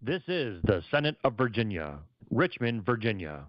This is the Senate of Virginia, Richmond, Virginia.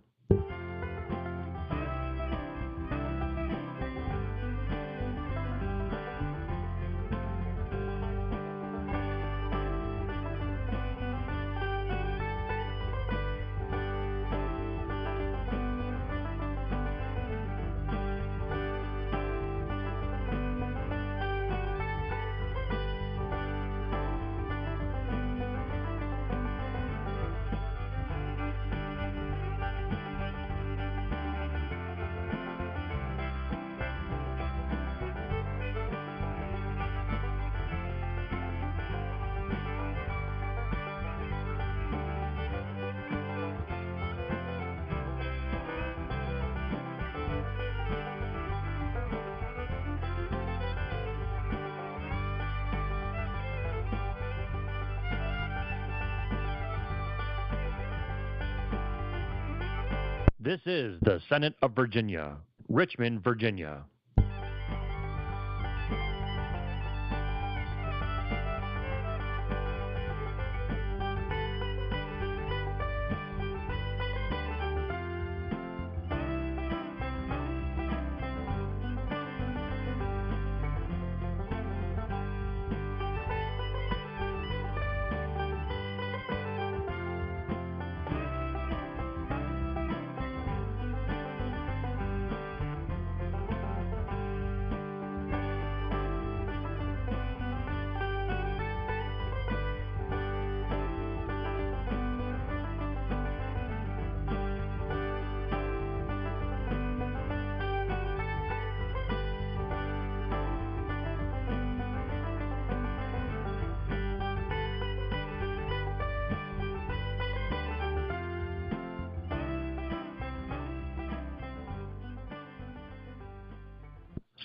This is the Senate of Virginia, Richmond, Virginia.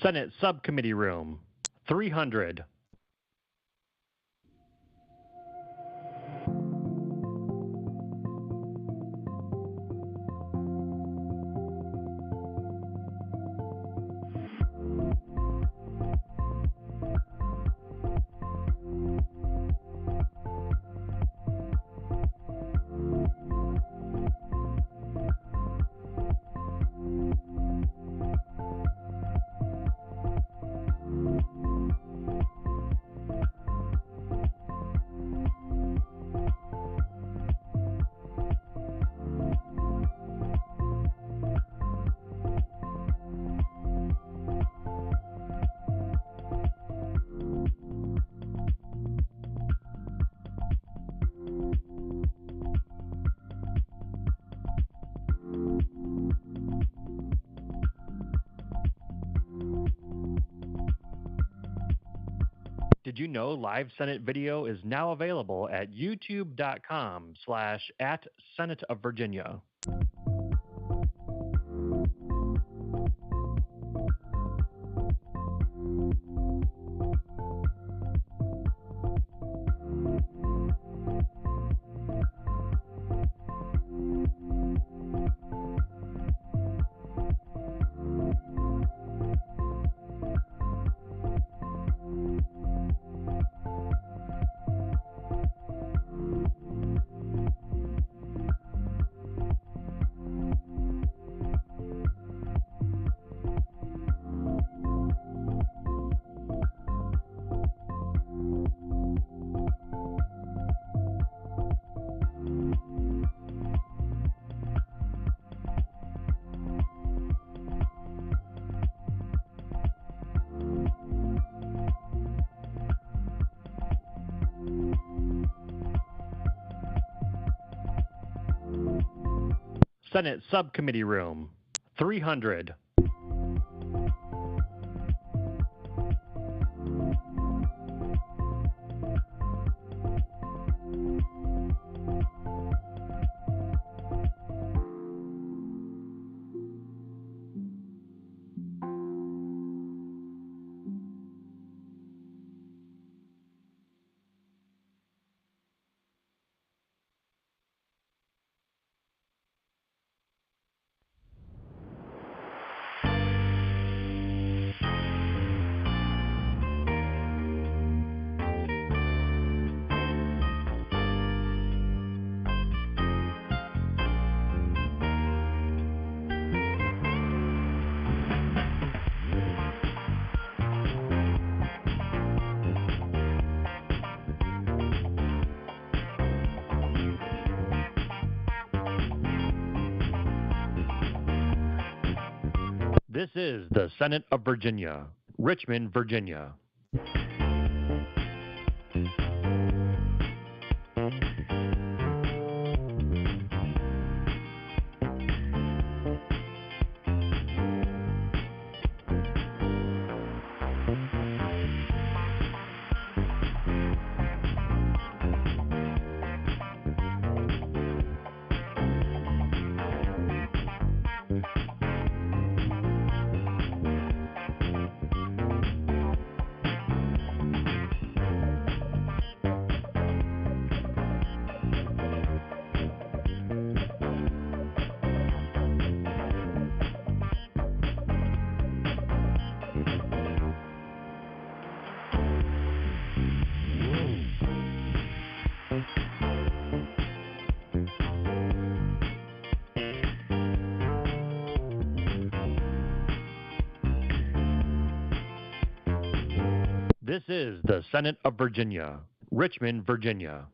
Senate Subcommittee Room, 300. Did you know live Senate video is now available at youtube.com/@Senate of Virginia? Senate Subcommittee Room, 300. This is the Senate of Virginia, Richmond, Virginia. This is the Senate of Virginia, Richmond, Virginia.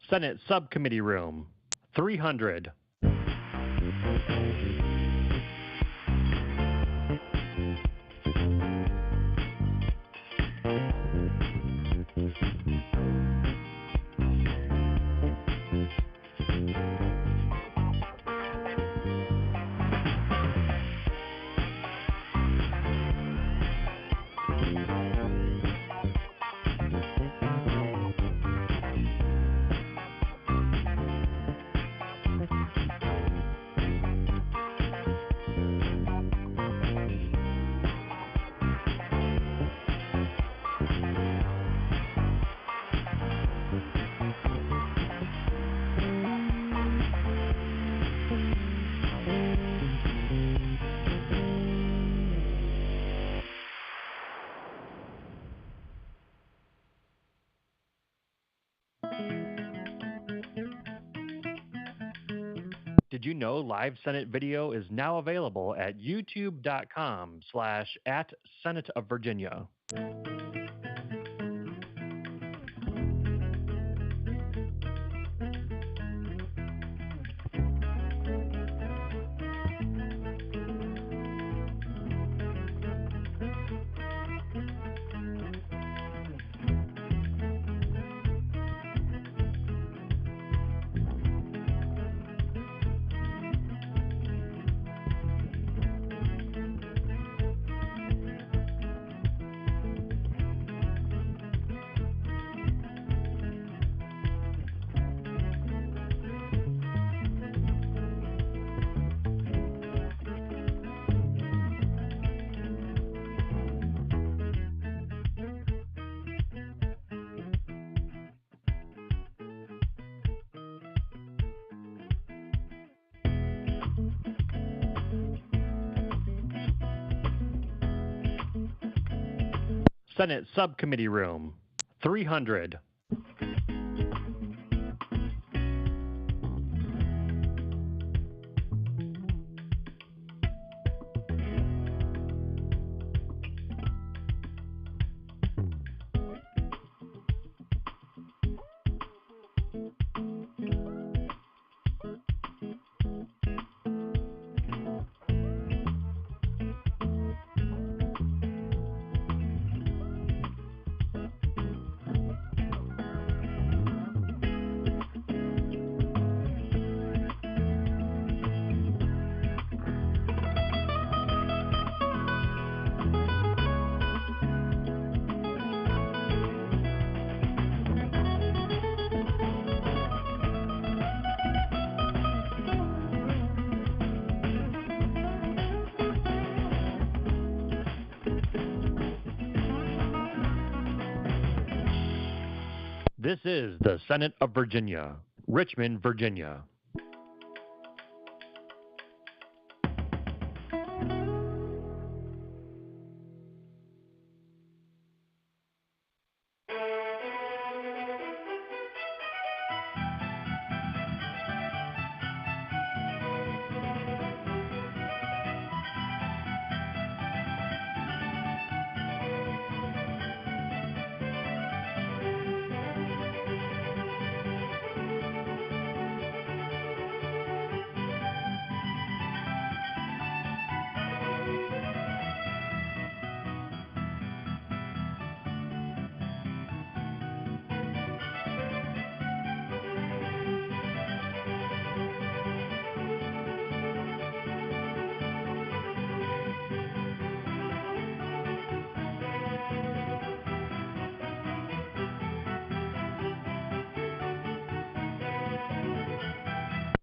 Senate Subcommittee Room, 300. Did you know live Senate video is now available at youtube.com/@Senate of Virginia. Senate Subcommittee Room, 300. This is the Senate of Virginia, Richmond, Virginia.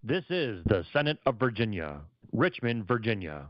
This is the Senate of Virginia, Richmond, Virginia.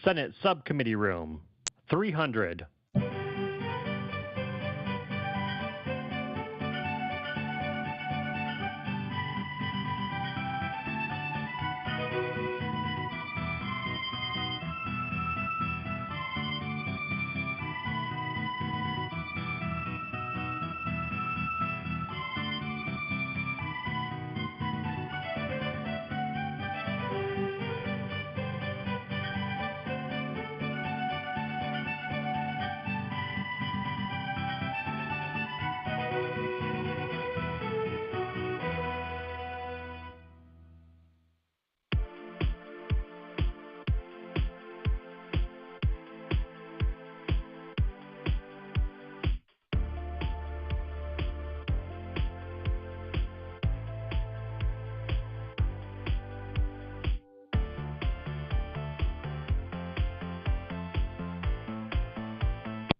Senate Subcommittee Room, 300.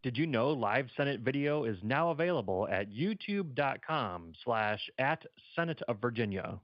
Did you know live Senate video is now available at youtube.com/@Senate of Virginia?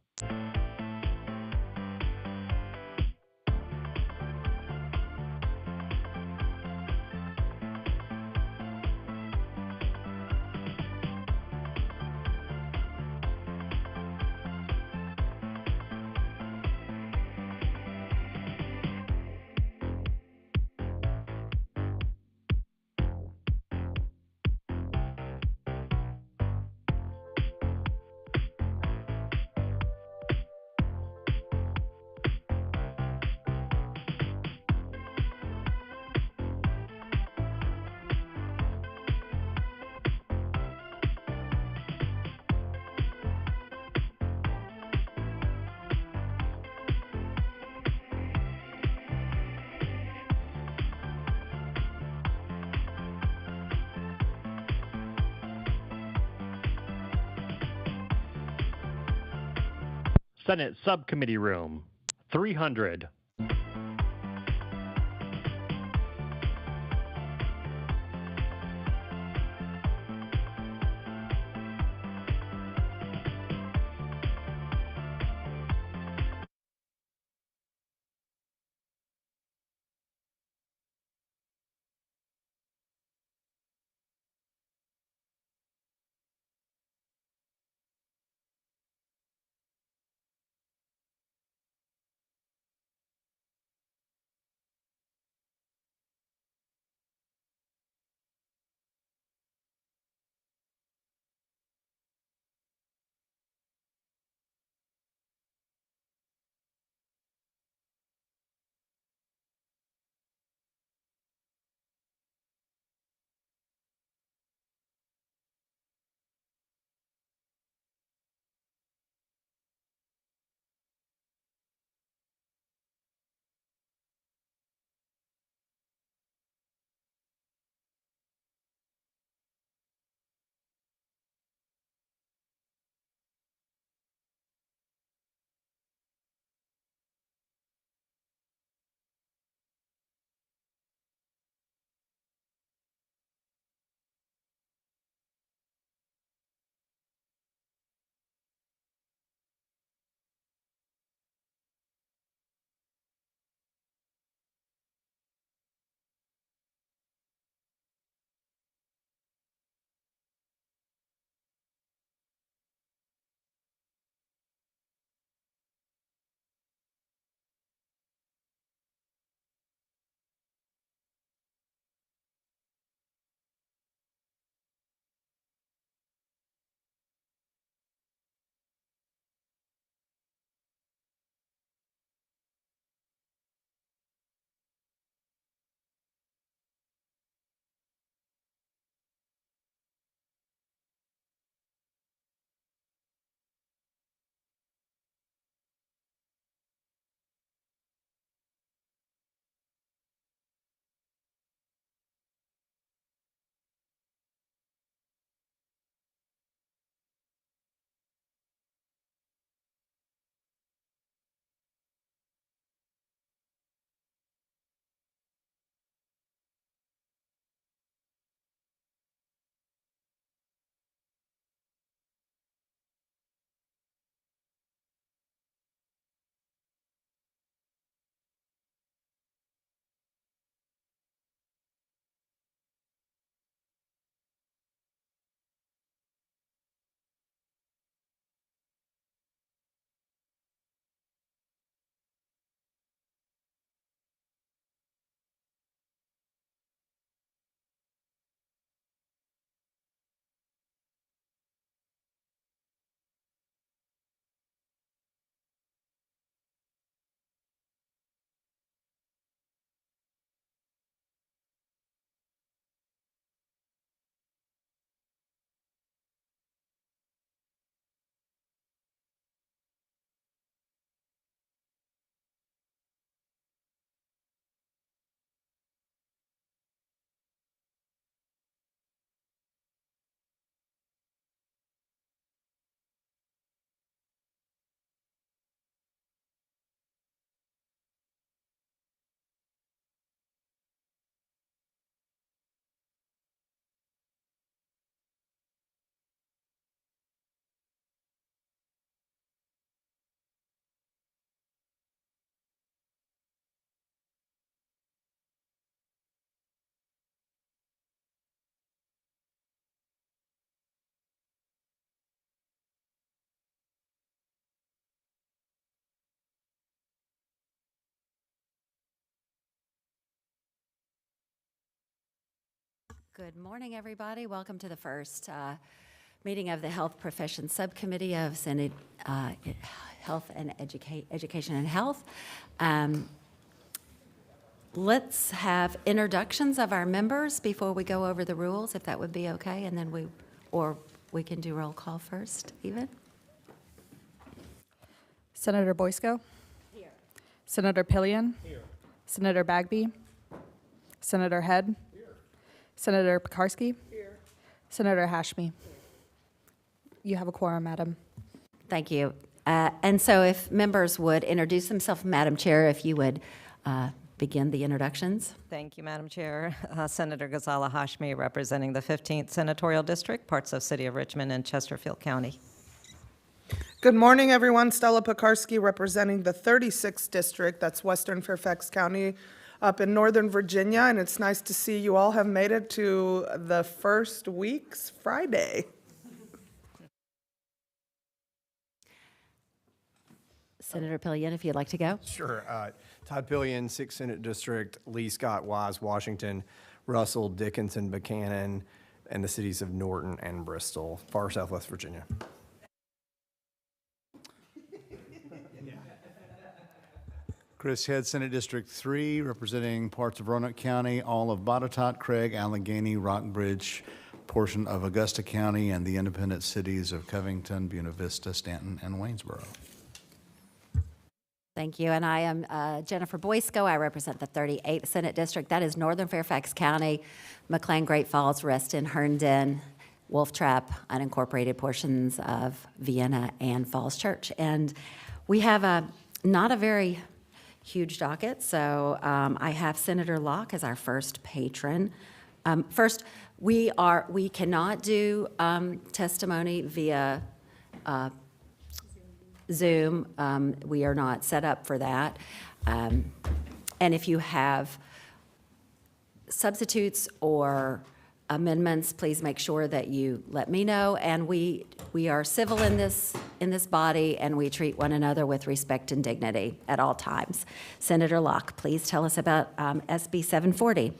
Senate Subcommittee Room, 300. Good morning, everybody. Welcome to the first meeting of the Health Professions Subcommittee of Senate Health and Education and Health. Let's have introductions of our members before we go over the rules, if that would be okay, and then we can do roll call first, even. Senator Boysko? Here. Senator Pillion? Here. Senator Bagby? Senator Head? Here. Senator Pekarsky? Here. Senator Hashmi? You have a quorum, madam. Thank you. And so if members would introduce themselves, Madam Chair, if you would begin the introductions. Thank you, Madam Chair. Senator Ghazala Hashmi, representing the 15th Senatorial District, parts of City of Richmond and Chesterfield County. Good morning, everyone. Stella Pekarsky, representing the 36th District, that's Western Fairfax County, up in Northern Virginia, and it's nice to see you all have made it to the first week's Friday. Senator Pillion, if you'd like to go. Sure. Todd Pillion, 6th Senate District, Lee Scott Wise, Washington, Russell Dickinson Buchanan, and the cities of Norton and Bristol, far southwest Virginia. Chris Head, Senate District 3, representing parts of Roanoke County, all of Botetourt, Craig, Allegheny, Rockbridge, portion of Augusta County, and the independent cities of Covington, Buena Vista, Stanton, and Waynesboro. Thank you. And I am Jennifer Boysko. I represent the 38th Senate District. That is Northern Fairfax County, McLean, Great Falls, Reston, Herndon, Wolf Trap, unincorporated portions of Vienna and Falls Church. And we have not a very huge docket, so I have Senator Locke as our first patron. First, we cannot do testimony via Zoom. We are not set up for that. And if you have substitutes or amendments, please make sure that you let me know. And we are civil in this body, and we treat one another with respect and dignity at all times. Senator Locke, please tell us about SB 740.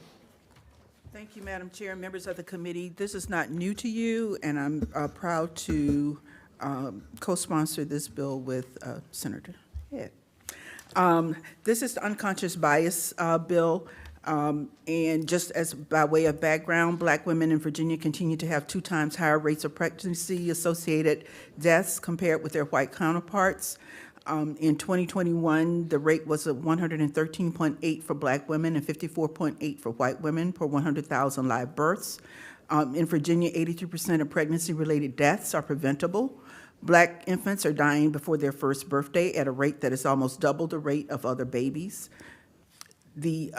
Thank you, Madam Chair, members of the committee. This is not new to you, and I'm proud to co-sponsor this bill with Senator Head. This is the unconscious bias bill. And just as by way of background, Black women in Virginia continue to have 2 times higher rates of pregnancy-associated deaths compared with their white counterparts. In 2021, the rate was 113.8 for Black women and 54.8 for white women per 100,000 live births. In Virginia, 83% of pregnancy-related deaths are preventable. Black infants are dying before their first birthday at a rate that is almost double the rate of other babies. The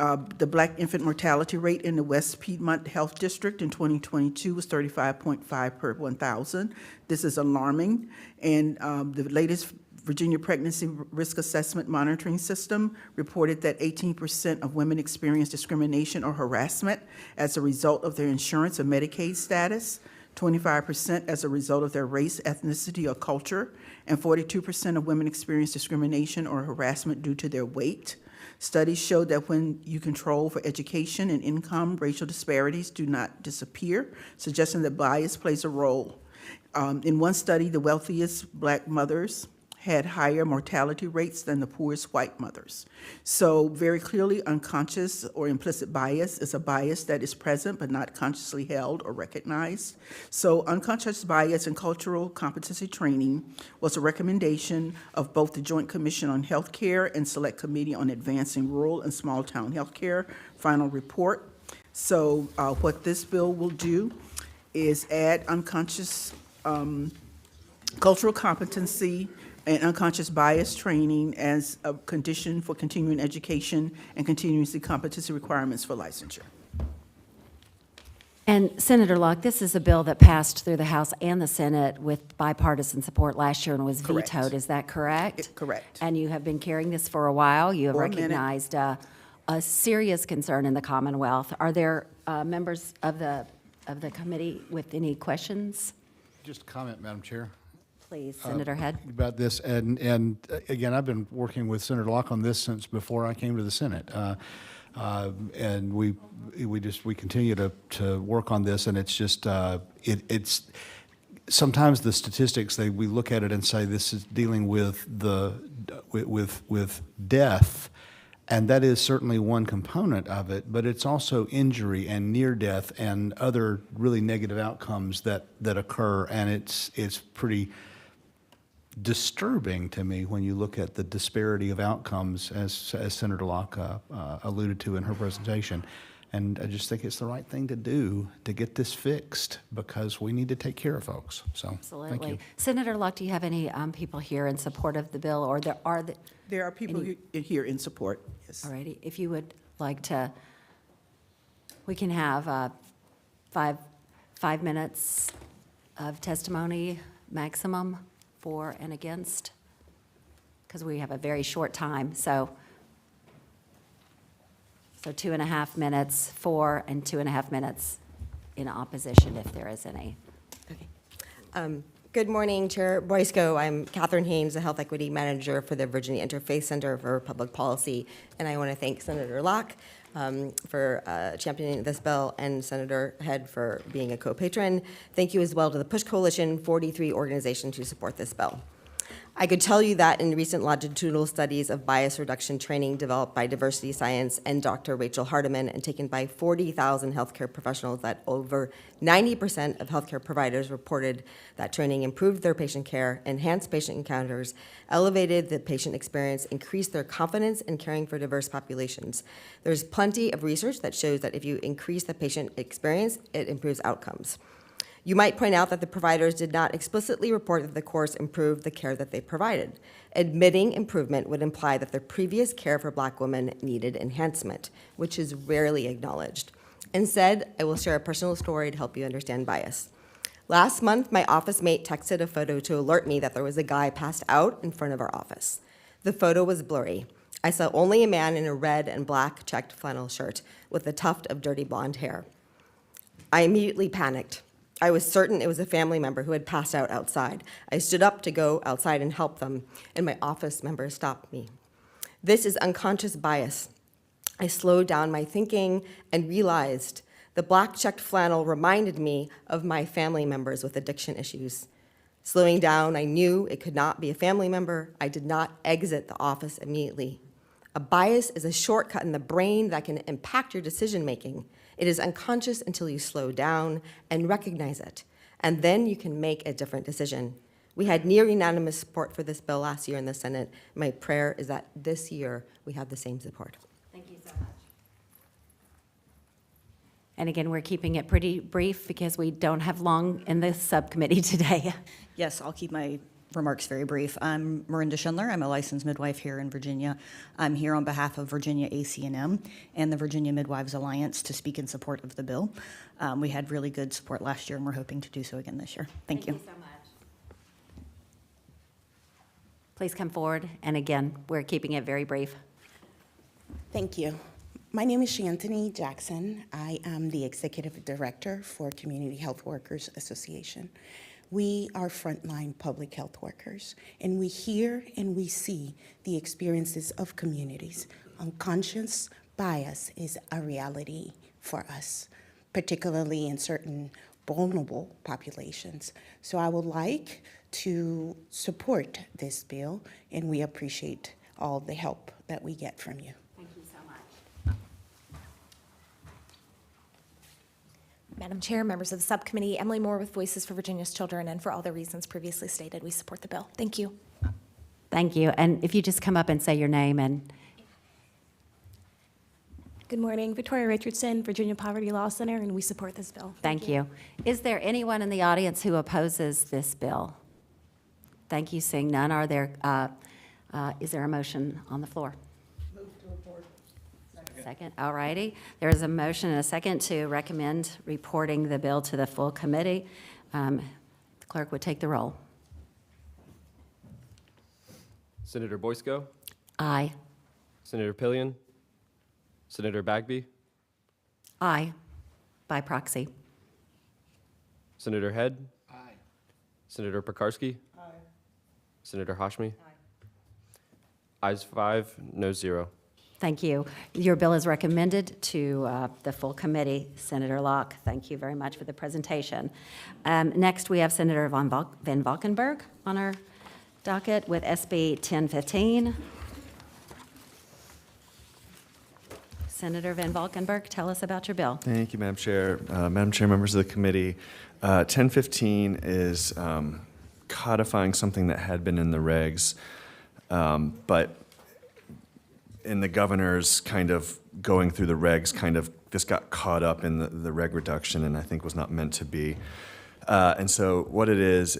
Black infant mortality rate in the West Piedmont Health District in 2022 was 35.5 per 1,000. This is alarming, and the latest Virginia Pregnancy Risk Assessment Monitoring System reported that 18% of women experience discrimination or harassment as a result of their insurance or Medicaid status, 25% as a result of their race, ethnicity, or culture, and 42% of women experience discrimination or harassment due to their weight. Studies show that when you control for education and income, racial disparities do not disappear, suggesting that bias plays a role. In one study, the wealthiest Black mothers had higher mortality rates than the poorest white mothers. So very clearly, unconscious or implicit bias is a bias that is present but not consciously held or recognized. So unconscious bias in cultural competency training was a recommendation of both the Joint Commission on Healthcare and Select Committee on Advancing Rural and Small Town Healthcare final report. So what this bill will do is add unconscious cultural competency and unconscious bias training as a condition for continuing education and continuously competency requirements for licensure. And Senator Locke, this is a bill that passed through the House and the Senate with bipartisan support last year and was Correct. vetoed. Is that correct? Correct. And you have been carrying this for a while. You have For a minute. recognized a serious concern in the Commonwealth. Are there members of the committee with any questions? Just a comment, Madam Chair, Please, Senator Head. about this. And again, I've been working with Senator Locke on this since before I came to the Senate. And we continue to work on this, and it's just, it's, sometimes the statistics, we look at it and say this is dealing with with death, and that is certainly one component of it, but it's also injury and near death and other really negative outcomes that occur, and it's pretty disturbing to me when you look at the disparity of outcomes, as Senator Locke alluded to in her presentation. And I just think it's the right thing to do to get this fixed, because we need to take care of folks. So, thank you. Absolutely. Senator Locke, do you have any people here in support of the bill, or there There are people here in support, yes. all righty, if you would like to, we can have 5 minutes of testimony maximum for and against, because we have a very short time, so 2.5 minutes for and 2.5 minutes in opposition, if there is any. Okay. Good morning, Chair Boysko. I'm Catherine Haynes, the Health Equity Manager for the Virginia Interfaith Center for Public Policy, and I want to thank Senator Locke for championing this bill, and Senator Head for being a co-patron. Thank you as well to the PUSH Coalition, 43 organizations who support this bill. I could tell you that in recent longitudinal studies of bias reduction training developed by Diversity Science and Dr. Rachel Hardiman and taken by 40,000 healthcare professionals, that over 90% of healthcare providers reported that training improved their patient care, enhanced patient encounters, elevated the patient experience, increased their confidence in caring for diverse populations. There's plenty of research that shows that if you increase the patient experience, it improves outcomes. You might point out that the providers did not explicitly report that the course improved the care that they provided. Admitting improvement would imply that the previous care for Black women needed enhancement, which is rarely acknowledged. Instead, I will share a personal story to help you understand bias. Last month, my office mate texted a photo to alert me that there was a guy passed out in front of our office. The photo was blurry. I saw only a man in a red and black checked flannel shirt with a tuft of dirty blonde hair. I immediately panicked. I was certain it was a family member who had passed out outside. I stood up to go outside and help them, and my office member stopped me. This is unconscious bias. I slowed down my thinking and realized the black checked flannel reminded me of my family members with addiction issues. Slowing down, I knew it could not be a family member. I did not exit the office immediately. A bias is a shortcut in the brain that can impact your decision-making. It is unconscious until you slow down and recognize it, and then you can make a different decision. We had near unanimous support for this bill last year in the Senate. My prayer is that this year we have the same support. Thank you so much. And again, we're keeping it pretty brief because we don't have long in this subcommittee today. Yes, I'll keep my remarks very brief. I'm Miranda Schindler. I'm a licensed midwife here in Virginia. I'm here on behalf of Virginia ACNM and the Virginia Midwives Alliance to speak in support of the bill. We had really good support last year, and we're hoping to do so again this year. Thank you. So much. Please come forward. And again, we're keeping it very brief. Thank you. My name is Shantini Jackson. I am the Executive Director for Community Health Workers Association. We are frontline public health workers, and we hear and we see the experiences of communities. Unconscious bias is a reality for us, particularly in certain vulnerable populations. So I would like to support this bill, and we appreciate all the help that we get from you. Thank you so much. Madam Chair, members of the subcommittee, Emily Moore with Voices for Virginia's Children, and for all the reasons previously stated, we support the bill. Thank you. Thank you. And if you just come up and say your name and. Good morning, Victoria Richardson, Virginia Poverty Law Center, and we support this bill. Thank you. Is there anyone in the audience who opposes this bill? Thank you. Seeing none, is there a motion on the floor? Move to report. Second. All righty. There is a motion and a second to recommend reporting the bill to the full committee. The clerk would take the roll. Senator Boysko? Aye. Senator Pillion? Senator Bagby? Aye. By proxy. Senator Head? Aye. Senator Pekarsky? Senator Hashmi? Aye. Ayes 5, no 0. Thank you. Your bill is recommended to the full committee. Senator Locke, thank you very much for the presentation. Next, we have Senator Van Valkenburg on our docket with SB 1015. Senator Van Valkenburg, tell us about your bill. Thank you, Madam Chair. Madam Chair, members of the committee, 1015 is codifying something that had been in the regs, but in the governor's kind of going through the regs, kind of this got caught up in the reg reduction and I think was not meant to be. And so what it is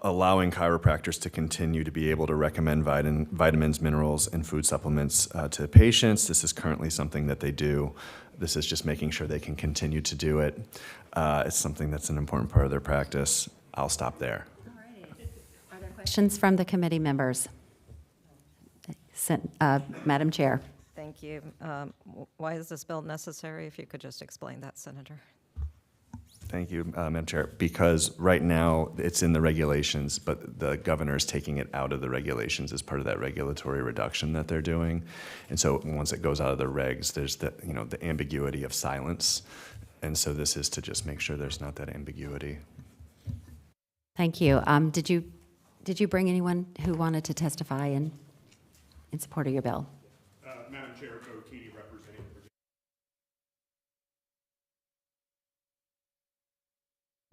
allowing chiropractors to continue to be able to recommend vitamins, minerals, and food supplements to patients. This is currently something that they do. This is just making sure they can continue to do it. It's something that's an important part of their practice. I'll stop there. Are there questions from the committee members? Madam Chair. Thank you. Why is this bill necessary? If you could just explain that, Senator. Thank you, Madam Chair. Because right now it's in the regulations, but the governor is taking it out of the regulations as part of that regulatory reduction that they're doing. And so once it goes out of the regs, there's the ambiguity of silence. And so this is to just make sure there's not that ambiguity. Thank you. Did you bring anyone who wanted to testify in support of your bill? Madam Chair, Bo Keaty, representing the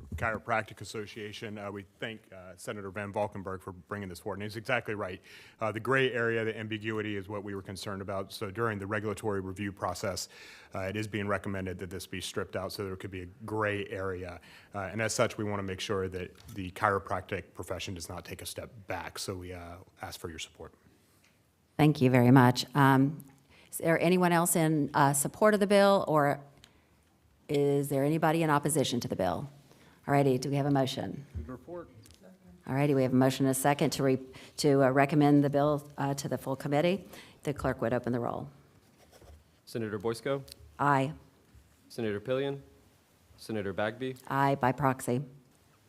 Virginia Chiropractic Association. We thank Senator Van Valkenburg for bringing this forward. And he's exactly right. The gray area, the ambiguity is what we were concerned about. So during the regulatory review process, it is being recommended that this be stripped out so there could be a gray area. And as such, we want to make sure that the chiropractic profession does not take a step back. So we ask for your support. Thank you very much. Is there anyone else in support of the bill, or is there anybody in opposition to the bill? All righty, do we have a motion? Report. All righty, we have a motion and a second to recommend the bill to the full committee. The clerk would open the roll. Senator Boysko? Aye. Senator Pillion? Senator Bagby? Aye by proxy.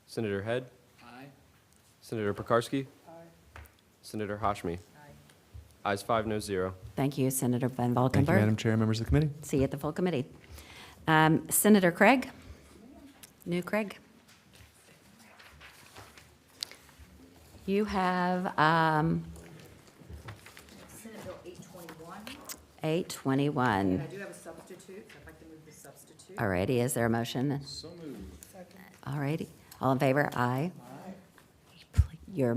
Senator Head? Aye. Senator Pekarsky? Aye. Senator Hashmi? Ayes 5, no 0. Thank you, Senator Van Valkenburg. Thank you, Madam Chair, members of the committee. See you at the full committee. Senator Craig? New Craig? You have Senate Bill 821. 821. And I do have a substitute, so I'd like to move the substitute. All righty, is there a motion? So moved. All righty. All in favor? Aye. Your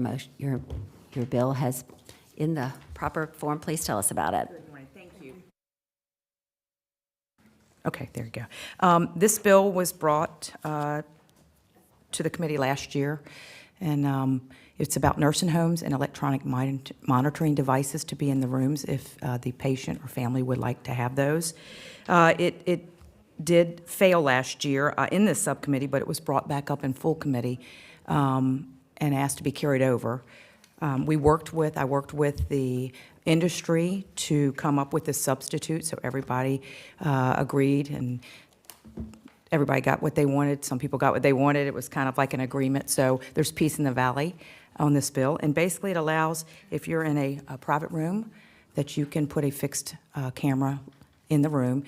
bill has, in the proper form, please tell us about it. Good morning, thank you. Okay, there you go. This bill was brought to the committee last year, and it's about nursing homes and electronic monitoring devices to be in the rooms if the patient or family would like to have those. It did fail last year in this subcommittee, but it was brought back up in full committee and asked to be carried over. I worked with the industry to come up with a substitute, so everybody agreed and everybody got what they wanted. Some people got what they wanted. It was kind of like an agreement. So there's peace in the valley on this bill. And basically it allows, if you're in a private room, that you can put a fixed camera in the room,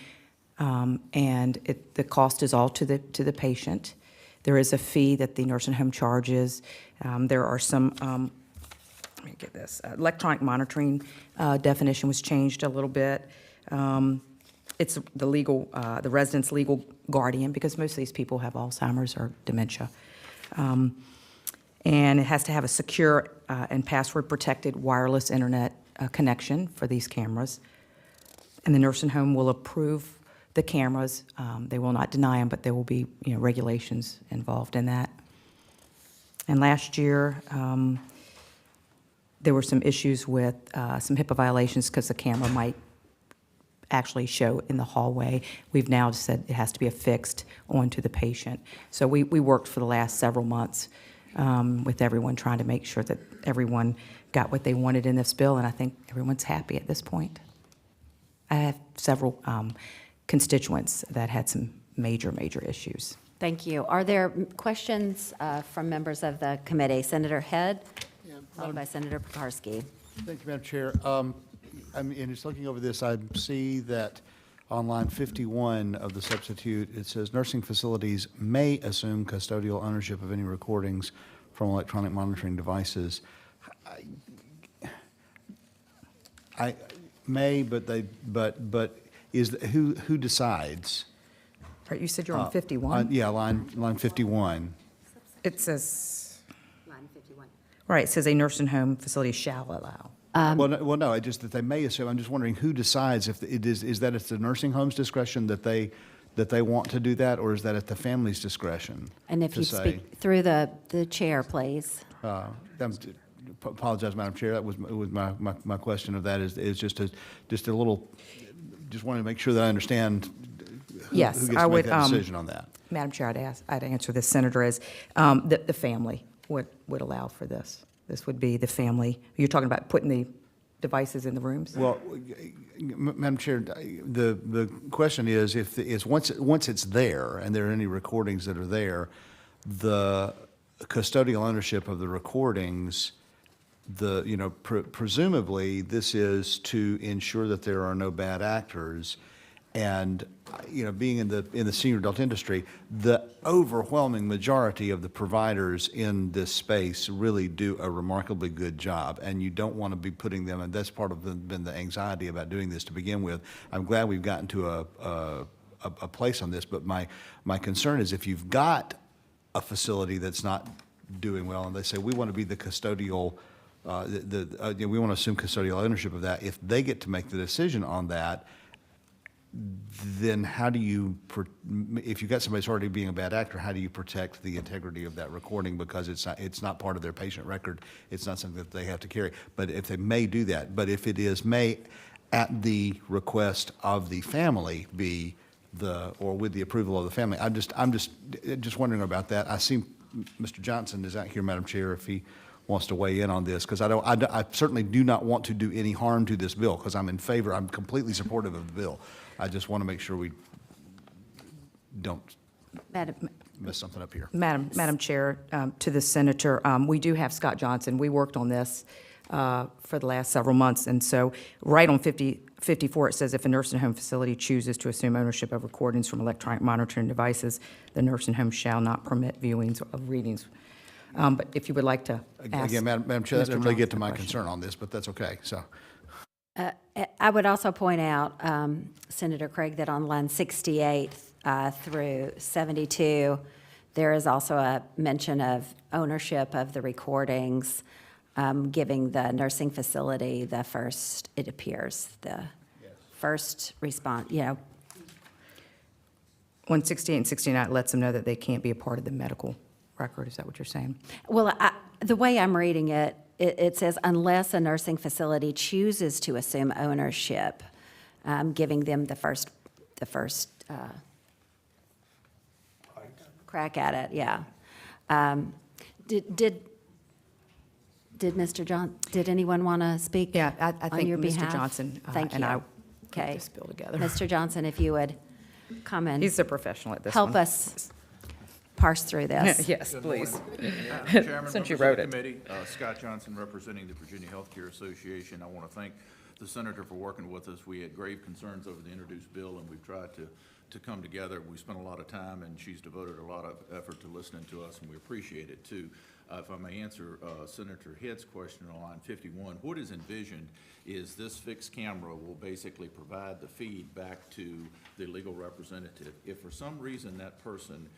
and the cost is all to the patient. There is a fee that the nursing home charges. There are some, let me get this, electronic monitoring definition was changed a little bit. It's the resident's legal guardian, because most of these people have Alzheimer's or dementia. And it has to have a secure and password-protected wireless internet connection for these cameras. And the nursing home will approve the cameras. They will not deny them, but there will be, regulations involved in that. And last year, there were some issues with some HIPAA violations because the camera might actually show in the hallway. We've now said it has to be affixed onto the patient. So we worked for the last several months with everyone, trying to make sure that everyone got what they wanted in this bill, and I think everyone's happy at this point. I have several constituents that had some major issues. Thank you. Are there questions from members of the committee? Senator Head, followed by Senator Pekarsky. Thank you, Madam Chair. I mean, and just looking over this, I see that on line 51 of the substitute, it says nursing facilities may assume custodial ownership of any recordings from electronic monitoring devices. I may, but is, who decides? Right, you said you're on 51? Yeah, line 51. It says, Line 51. right, it says a nursing home facility shall allow. Well, no, it's just that they may assume, I'm just wondering who decides if it is that it's the nursing home's discretion that they want to do that, or is that at the family's discretion? And if to you say? speak through the chair, please. Apologize, Madam Chair, that was my question of that is just a little, just wanted to make sure that I understand Yes, who gets I to make would, that decision on that. Madam Chair, I'd answer this, Senator, as the family would allow for this. This would be the family. You're talking about putting the devices in the rooms? Well, Madam Chair, the question is, once it's there, and there are any recordings that are there, the custodial ownership of the recordings, presumably, this is to ensure that there are no bad actors. And, being in the senior adult industry, the overwhelming majority of the providers in this space really do a remarkably good job, and you don't want to be putting them, and that's part of been the anxiety about doing this to begin with. I'm glad we've gotten to a place on this, but my concern is if you've got a facility that's not doing well, and they say, we want to be the custodial, we want to assume custodial ownership of that, if they get to make the decision on that, then how do you, if you've got somebody who's already being a bad actor, how do you protect the integrity of that recording? Because it's not part of their patient record. It's not something that they have to carry. But if they may do that, but if it is may, at the request of the family, be or with the approval of the family, I'm just wondering about that. I see Mr. Johnson is out here, Madam Chair, if he wants to weigh in on this, because I certainly do not want to do any harm to this bill, because I'm completely supportive of the bill. I just want to make sure we don't mess something up here. Madam Chair, to the Senator, we do have Scott Johnson. We worked on this for the last several months, and so right on 54, it says if a nursing home facility chooses to assume ownership of recordings from electronic monitoring devices, the nursing home shall not permit viewings of readings. But if you would like to ask. Again, Madam Chair, that doesn't really get to my Johnson a concern on this, but that's okay, so. I would also point out, Senator Craig, that on line 68 through 72, there is also a mention of ownership of the recordings, giving the nursing facility the first, it appears, the first response, 168 and 69 lets them know that they can't be a part of the medical record. Is that what you're saying? Well, the way I'm reading it, it says unless a nursing facility chooses to assume ownership, giving them the first crack at it. Yeah. Did Mr. Johnson? Did anyone want to speak? Yeah, I on think your Mr. behalf? Johnson Thank and you. I put Okay. this bill together. Mr. Johnson, if you would come and He's a professional at this help one. us parse through this. Yes, Good please. morning, Madam Chairman, Since you members of wrote the it. committee, Scott Johnson representing the Virginia Healthcare Association. I want to thank the senator for working with us. We had grave concerns over the introduced bill, and we've tried to come together. We spent a lot of time, and she's devoted a lot of effort to listening to us, and we appreciate it too. If I may answer Senator Head's question on line 51, what is envisioned is this fixed camera will basically provide the feed back to the legal representative. If for some reason that person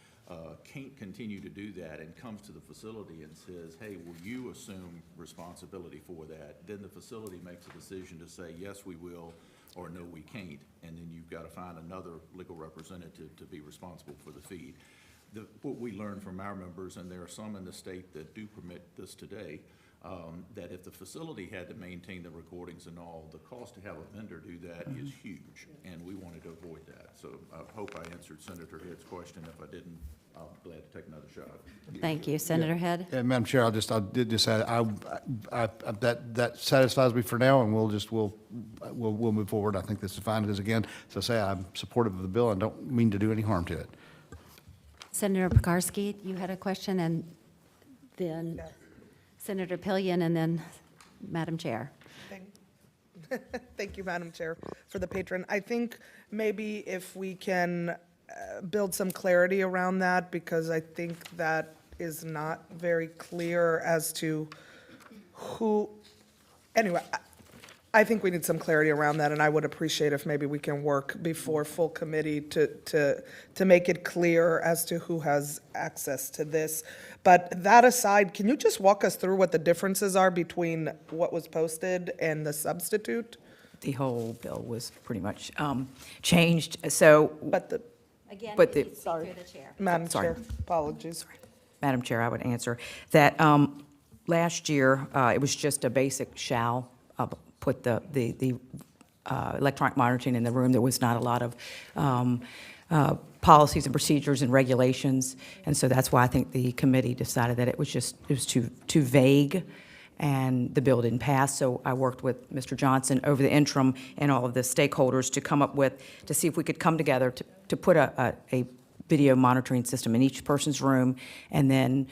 can't continue to do that and comes to the facility and says, hey, will you assume responsibility for that? Then the facility makes a decision to say, yes, we will, or no, we can't. And then you've got to find another legal representative to be responsible for the feed. What we learned from our members, and there are some in the state that do permit this today, that if the facility had to maintain the recordings and all, the cost to have a vendor do that is huge, and we wanted to avoid that. So I hope I answered Senator Head's question. If I didn't, I'm glad to take another shot. Thank you. Senator Head? Yeah, Madam Chair, I'll just add, that satisfies me for now, and we'll move forward. I think this is fine, because again, as I say, I'm supportive of the bill and don't mean to do any harm to it. Senator Pekarsky, you had a question, and then Senator Pillion, and then Madam Chair. Thank you, Madam Chair, for the patron. I think maybe if we can build some clarity around that, because I think that is not very clear as to who, anyway, I think we need some clarity around that, and I would appreciate if maybe we can work before full committee to make it clear as to who has access to this. But that aside, can you just walk us through what the differences are between what was posted and the substitute? The whole bill was pretty much changed, so. Again, But please the- speak through the chair. Madam Sorry. Chair, apologies. Madam Chair, I would answer that last year, it was just a basic shall put the electronic monitoring in the room. There was not a lot of policies and procedures and regulations, and so that's why I think the committee decided that it was too vague, and the bill didn't pass. So I worked with Mr. Johnson over the interim and all of the stakeholders to see if we could come together to put a video monitoring system in each person's room, and then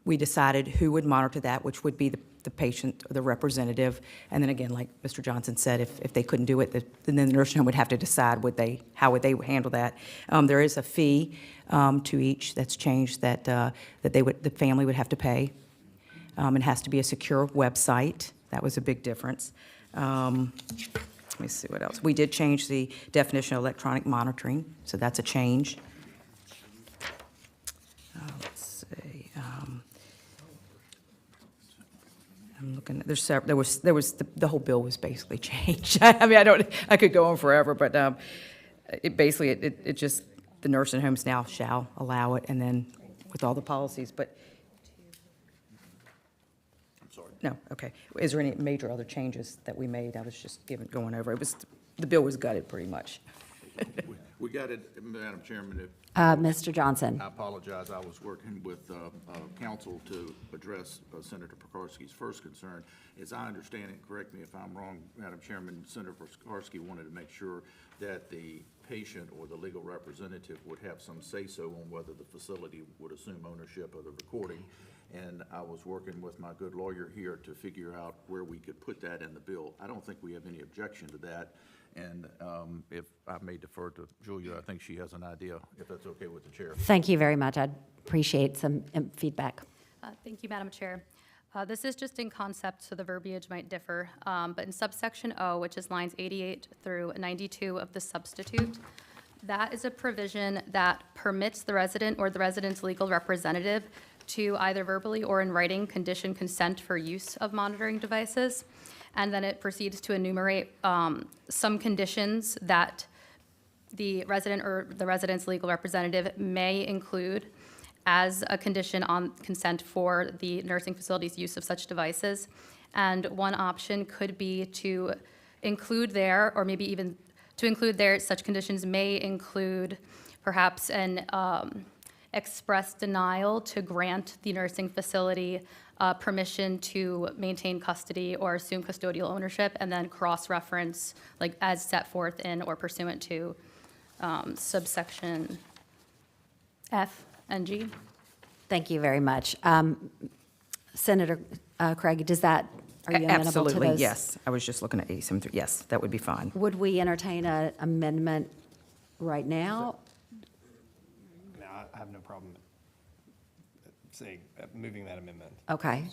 we decided who would monitor that, which would be the patient or the representative. And then again, like Mr. Johnson said, if they couldn't do it, then the nursing home would have to decide how would they handle that. There is a fee to each that's changed that the family would have to pay. It has to be a secure website. That was a big difference. Let me see what else. We did change the definition of electronic monitoring, so that's a change. Let's see. I'm looking. There was the whole bill was basically changed. I mean, I could go on forever, but it just the nursing homes now shall allow it, and then with all the policies, but. No, okay. Is there any major other changes that we made? I was just going over. The bill was gutted pretty much. We got it, Madam Chairman. Mr. Johnson. I apologize. I was working with counsel to address Senator Pekarsky's first concern. As I understand it, correct me if I'm wrong, Madam Chairman, Senator Pekarsky wanted to make sure that the patient or the legal representative would have some say-so on whether the facility would assume ownership of the recording. And I was working with my good lawyer here to figure out where we could put that in the bill. I don't think we have any objection to that. And if I may defer to Julia, I think she has an idea, if that's okay with the chair. Thank you very much. I'd appreciate some feedback. Thank you, Madam Chair. This is just in concept, so the verbiage might differ. But in subsection O, which is lines 88 through 92 of the substitute, that is a provision that permits the resident or the resident's legal representative to either verbally or in writing condition consent for use of monitoring devices. And then it proceeds to enumerate some conditions that the resident or the resident's legal representative may include as a condition on consent for the nursing facility's use of such devices. And one option could be to include there, or maybe even to include there, such conditions may include perhaps an express denial to grant the nursing facility permission to maintain custody or assume custodial ownership, and then cross-reference, like as set forth in or pursuant to subsection F and G. Thank you very much. Senator Craig, are you amenable to those? Absolutely, yes. I was just looking at 87. Yes, that would be fine. Would we entertain an amendment right now? No, I have no problem moving that amendment. Okay.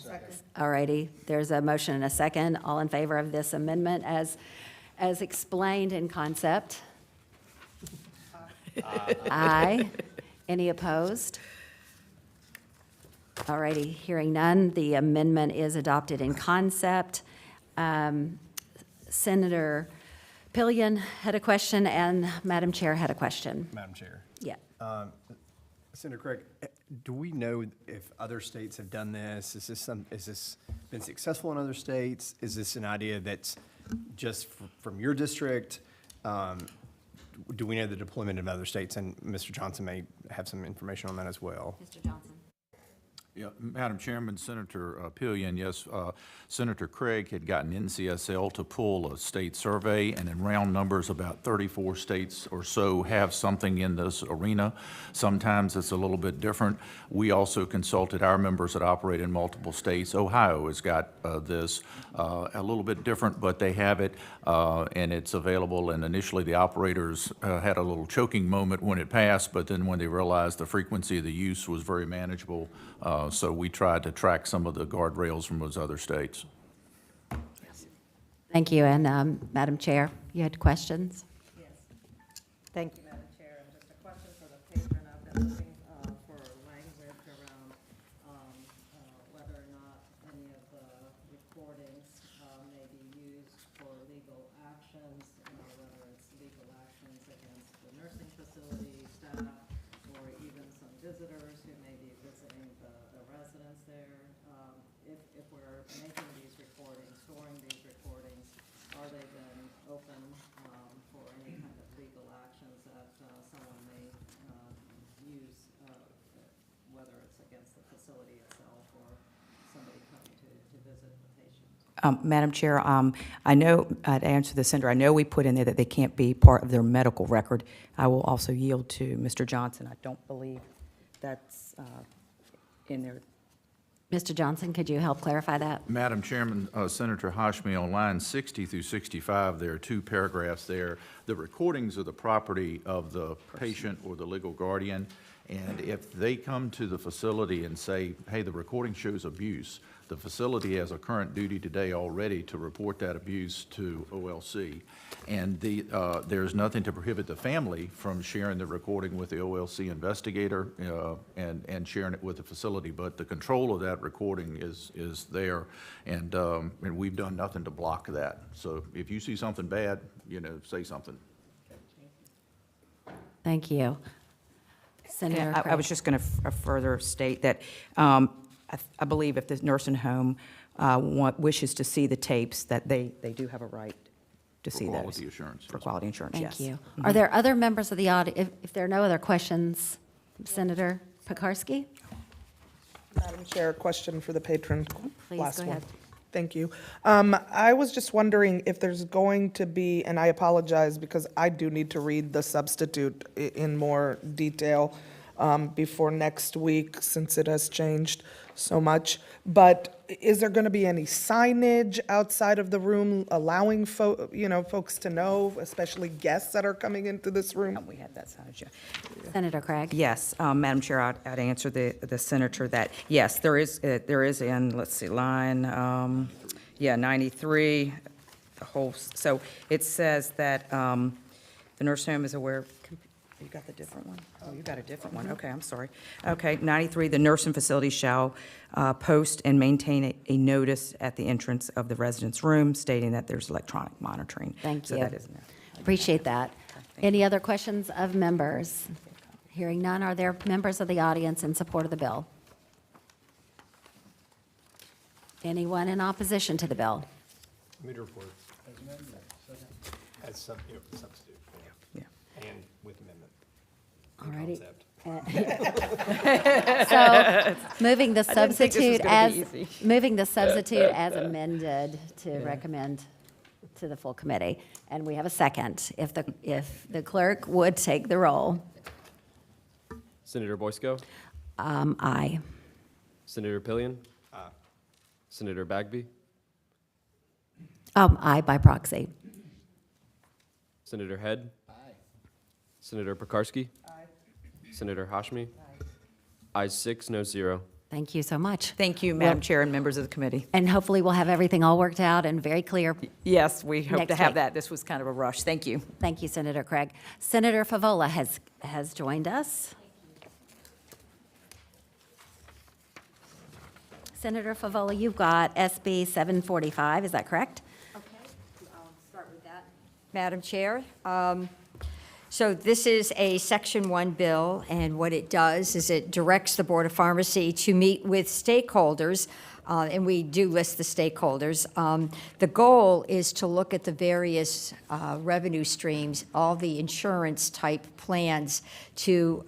All righty. There's a motion and a second. All in favor of this amendment as explained in concept? Aye. Any opposed? All righty. Hearing none, the amendment is adopted in concept. Senator Pillion had a question, and Madam Chair had a question. Madam Chair. Yeah. Senator Craig, do we know if other states have done this? Is this been successful in other states? Is this an idea that's just from your district? Do we know the deployment in other states? And Mr. Johnson may have some information on that as well. Mr. Johnson. Yeah, Madam Chairman, Senator Pillion, yes, Senator Craig had gotten NCSL to pull a state survey, and in round numbers, about 34 states or so have something in this arena. Sometimes it's a little bit different. We also consulted our members that operate in multiple states. Ohio has got this a little bit different, but they have it, and it's available. And initially, the operators had a little choking moment when it passed, but then when they realized the frequency of the use was very manageable, so we tried to track some of the guardrails from those other states. Thank you. And Madam Chair, you had questions? Thank you, Madam Chair. And just a question for the patron. I've been looking for language around whether or not any of the recordings may be used for legal actions, whether it's legal actions against the nursing facility staff or even some visitors who may be visiting the residents there. If we're making these recordings, storing these recordings, are they then open for any kind of legal actions that someone may use, whether it's against the facility itself or somebody coming to visit the patient? Madam Chair, I know, to answer the senator, I know we put in there that they can't be part of their medical record. I will also yield to Mr. Johnson. I don't believe that's in there. Mr. Johnson, could you help clarify that? Madam Chairman, Senator Hashmi, on line 60 through 65, there are two paragraphs there. The recordings of the property of the patient or the legal guardian, and if they come to the facility and say, hey, the recording shows abuse, the facility has a current duty today already to report that abuse to OLC. And there's nothing to prohibit the family from sharing the recording with the OLC investigator and sharing it with the facility. But the control of that recording is there, and we've done nothing to block that. So if you see something bad, say something. Thank you. Senator I Craig. was just going to further state that I believe if the nursing home wishes to see the tapes, that they do have a right to see those. For quality assurance. For quality assurance, yes. Thank you. Are there other members of the audience? If there are no other questions, Senator Pekarsky? Madam Chair, question for the patron. Please, Last go one. ahead. Thank you. I was just wondering if there's going to be, and I apologize because I do need to read the substitute in more detail before next week since it has changed so much. But is there going to be any signage outside of the room allowing folks to know, especially guests that are coming into this room? We had that signage, yeah. Senator Craig? Yes, Madam Chair, I'd answer the senator that, yes, there is in, let's see, line, 93, the whole, so it says that the nursing home is aware. You got the different one? Oh, you got a different one. Okay, I'm sorry. Okay, 93, the nursing facility shall post and maintain a notice at the entrance of the residence room stating that there's electronic monitoring. Thank So you. that is in there. Appreciate that. Any other questions of members? Hearing none, are there members of the audience in support of the bill? Anyone in opposition to the bill? Move to report. As substitute. Yeah. And with amendment. All righty. Concept. So, moving the I didn't think this was substitute gonna be as, easy. moving the substitute as amended to recommend to the full committee. And we have a second. If the clerk would take the roll. Senator Boysko? Aye. Senator Pillion? Senator Bagby? Aye by proxy. Senator Head? Aye. Senator Pekarsky? Aye. Senator Hashmi? Aye. Ayes 6, no 0. Thank you so much. Thank you, Madam Chair and members of the committee. And hopefully we'll have everything all worked out and very clear. Yes, we hope to Next have week. that. This was kind of a rush. Thank you. Thank you, Senator Craig. Senator Favola has joined us. Senator Favola, you've got SB 745, is that correct? Okay, I'll start with that. Madam Chair, so this is a Section 1 bill, and what it does is it directs the Board of Pharmacy to meet with stakeholders and we do list the stakeholders. The goal is to look at the various revenue streams, all the insurance-type plans, to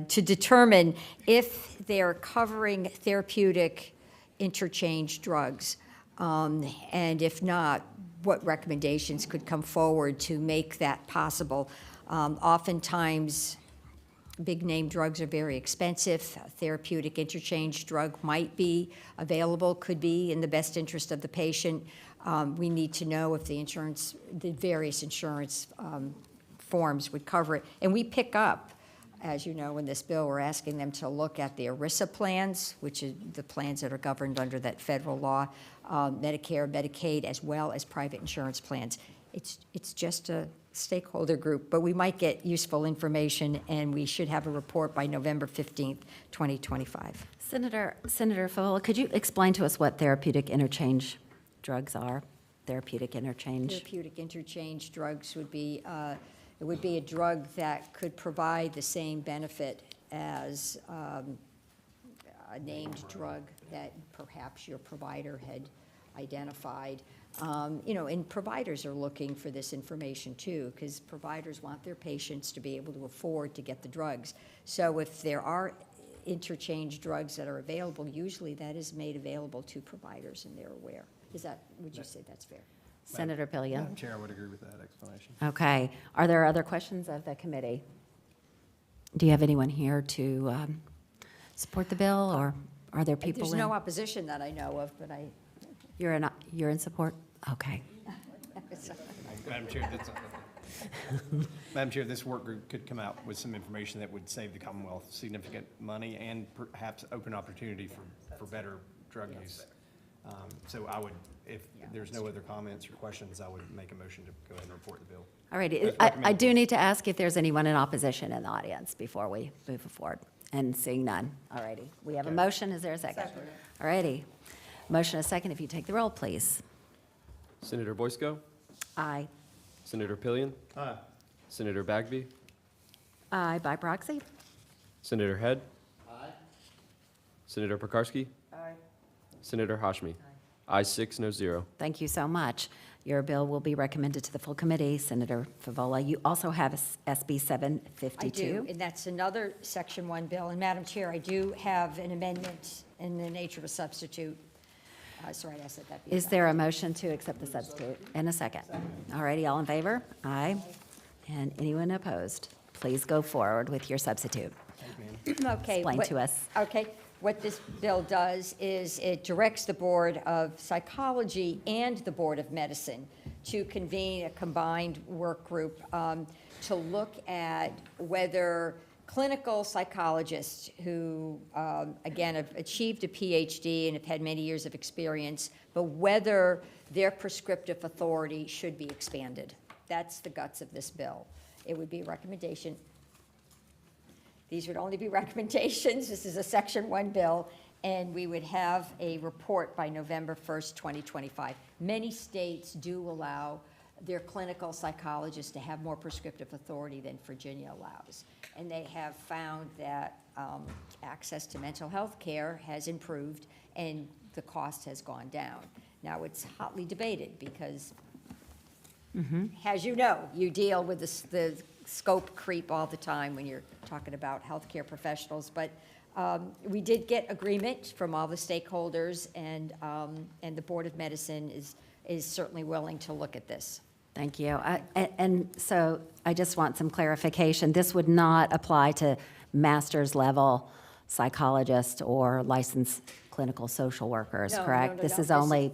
determine if they're covering therapeutic interchange drugs, and if not, what recommendations could come forward to make that possible. Oftentimes, big-name drugs are very expensive. A therapeutic interchange drug might be available, could be in the best interest of the patient. We need to know if the various insurance forms would cover it. And we pick up, as you know, in this bill, we're asking them to look at the ERISA plans, which are the plans that are governed under that federal law, Medicare, Medicaid, as well as private insurance plans. It's just a stakeholder group, but we might get useful information, and we should have a report by November 15th, 2025. Senator Favola, could you explain to us what therapeutic interchange drugs are? Therapeutic interchange? Therapeutic interchange drugs would be, it would be a drug that could provide the same benefit as a named drug that perhaps your provider had identified. And providers are looking for this information too, because providers want their patients to be able to afford to get the drugs. So if there are interchange drugs that are available, usually that is made available to providers and they're aware. Would you say that's fair? Senator Pillion? Madam Chair, I would agree with that explanation. Okay. Are there other questions of the committee? Do you have anyone here to support the bill, or are there people There's in? no opposition that I know of, but You're in support? Okay. Madam Chair, Madam Chair, this work group could come out with some information that would save the Commonwealth significant money and perhaps open opportunity for better drug use. So I would, if there's no other comments or questions, I would make a motion to go ahead and report the bill. All righty. As I recommended. do need to ask if there's anyone in opposition in the audience before we move forward. And seeing none. All righty. We have a motion. Is there a second? All righty. Motion and a second. If you take the roll, please. Senator Boysko? Aye. Senator Pillion? Aye. Senator Bagby? Aye by proxy. Senator Head? Aye. Senator Pekarsky? Aye. Senator Hashmi? Aye 6, no 0. Thank you so much. Your bill will be recommended to the full committee. Senator Favola, you also have SB 752. I do, and that's another Section 1 bill. And Madam Chair, I do have an amendment in the nature of a substitute. Sorry, I said that. Is there a motion to accept the substitute? And a second. All righty, all in favor? Aye. And anyone opposed? Please go forward with your substitute. Okay. Explain to us. Okay. What this bill does is it directs the Board of Psychology and the Board of Medicine to convene a combined work group to look at whether clinical psychologists who, again, have achieved a PhD and have had many years of experience, but whether their prescriptive authority should be expanded. That's the guts of this bill. It would be a recommendation. These would only be recommendations. This is a Section 1 bill, and we would have a report by November 1st, 2025. Many states do allow their clinical psychologists to have more prescriptive authority than Virginia allows. And they have found that access to mental health care has improved and the cost has gone down. Now, it's hotly debated because, as you know, you deal with the scope creep all the time when you're talking about healthcare professionals. But we did get agreement from all the stakeholders, and the Board of Medicine is certainly willing to look at this. Thank you. And so I just want some clarification. This would not apply to master's level psychologists or licensed clinical social workers, No, correct? no, This no, is only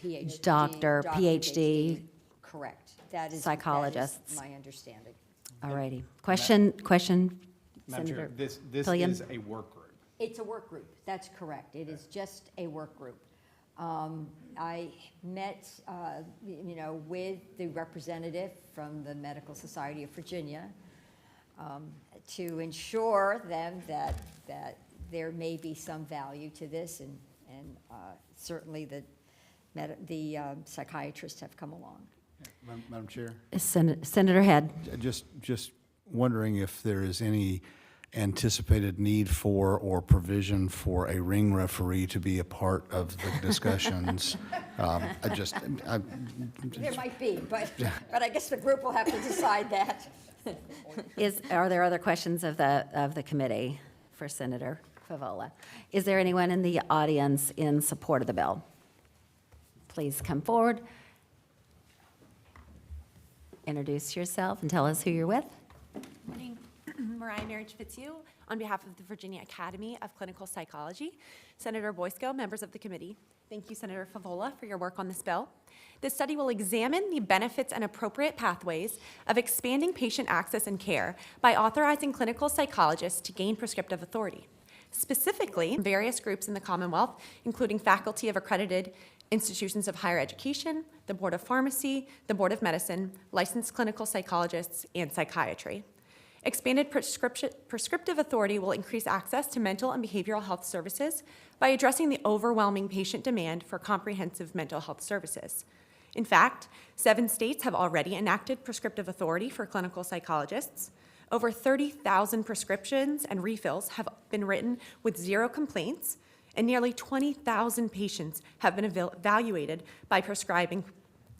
PhD, doctor, PhD. Correct. That is Psychologists. my understanding. All righty. Question, Madam Senator Chair, this Pillion? is a work group. It's a work group, that's correct. It is just a work group. I met, with the representative from the Medical Society of Virginia to ensure them that there may be some value to this, and certainly the psychiatrists have come along. Madam Chair? Senator Head. Just wondering if there is any anticipated need for or provision for a ring referee to be a part of the discussions. There might be, but I guess the group will have to decide that. Are there other questions of the committee for Senator Favola? Is there anyone in the audience in support of the bill? Please come forward. Introduce yourself and tell us who you're with. Morning. Mariah Marriage Fitzhugh on behalf of the Virginia Academy of Clinical Psychology. Senator Boysko, members of the committee, thank you, Senator Favola, for your work on this bill. This study will examine the benefits and appropriate pathways of expanding patient access and care by authorizing clinical psychologists to gain prescriptive authority. Specifically, various groups in the Commonwealth, including faculty of accredited institutions of higher education, the Board of Pharmacy, the Board of Medicine, licensed clinical psychologists, and psychiatry. Expanded prescriptive authority will increase access to mental and behavioral health services by addressing the overwhelming patient demand for comprehensive mental health services. In fact, 7 states have already enacted prescriptive authority for clinical psychologists. Over 30,000 prescriptions and refills have been written with 0 complaints, and nearly 20,000 patients have been evaluated by prescribing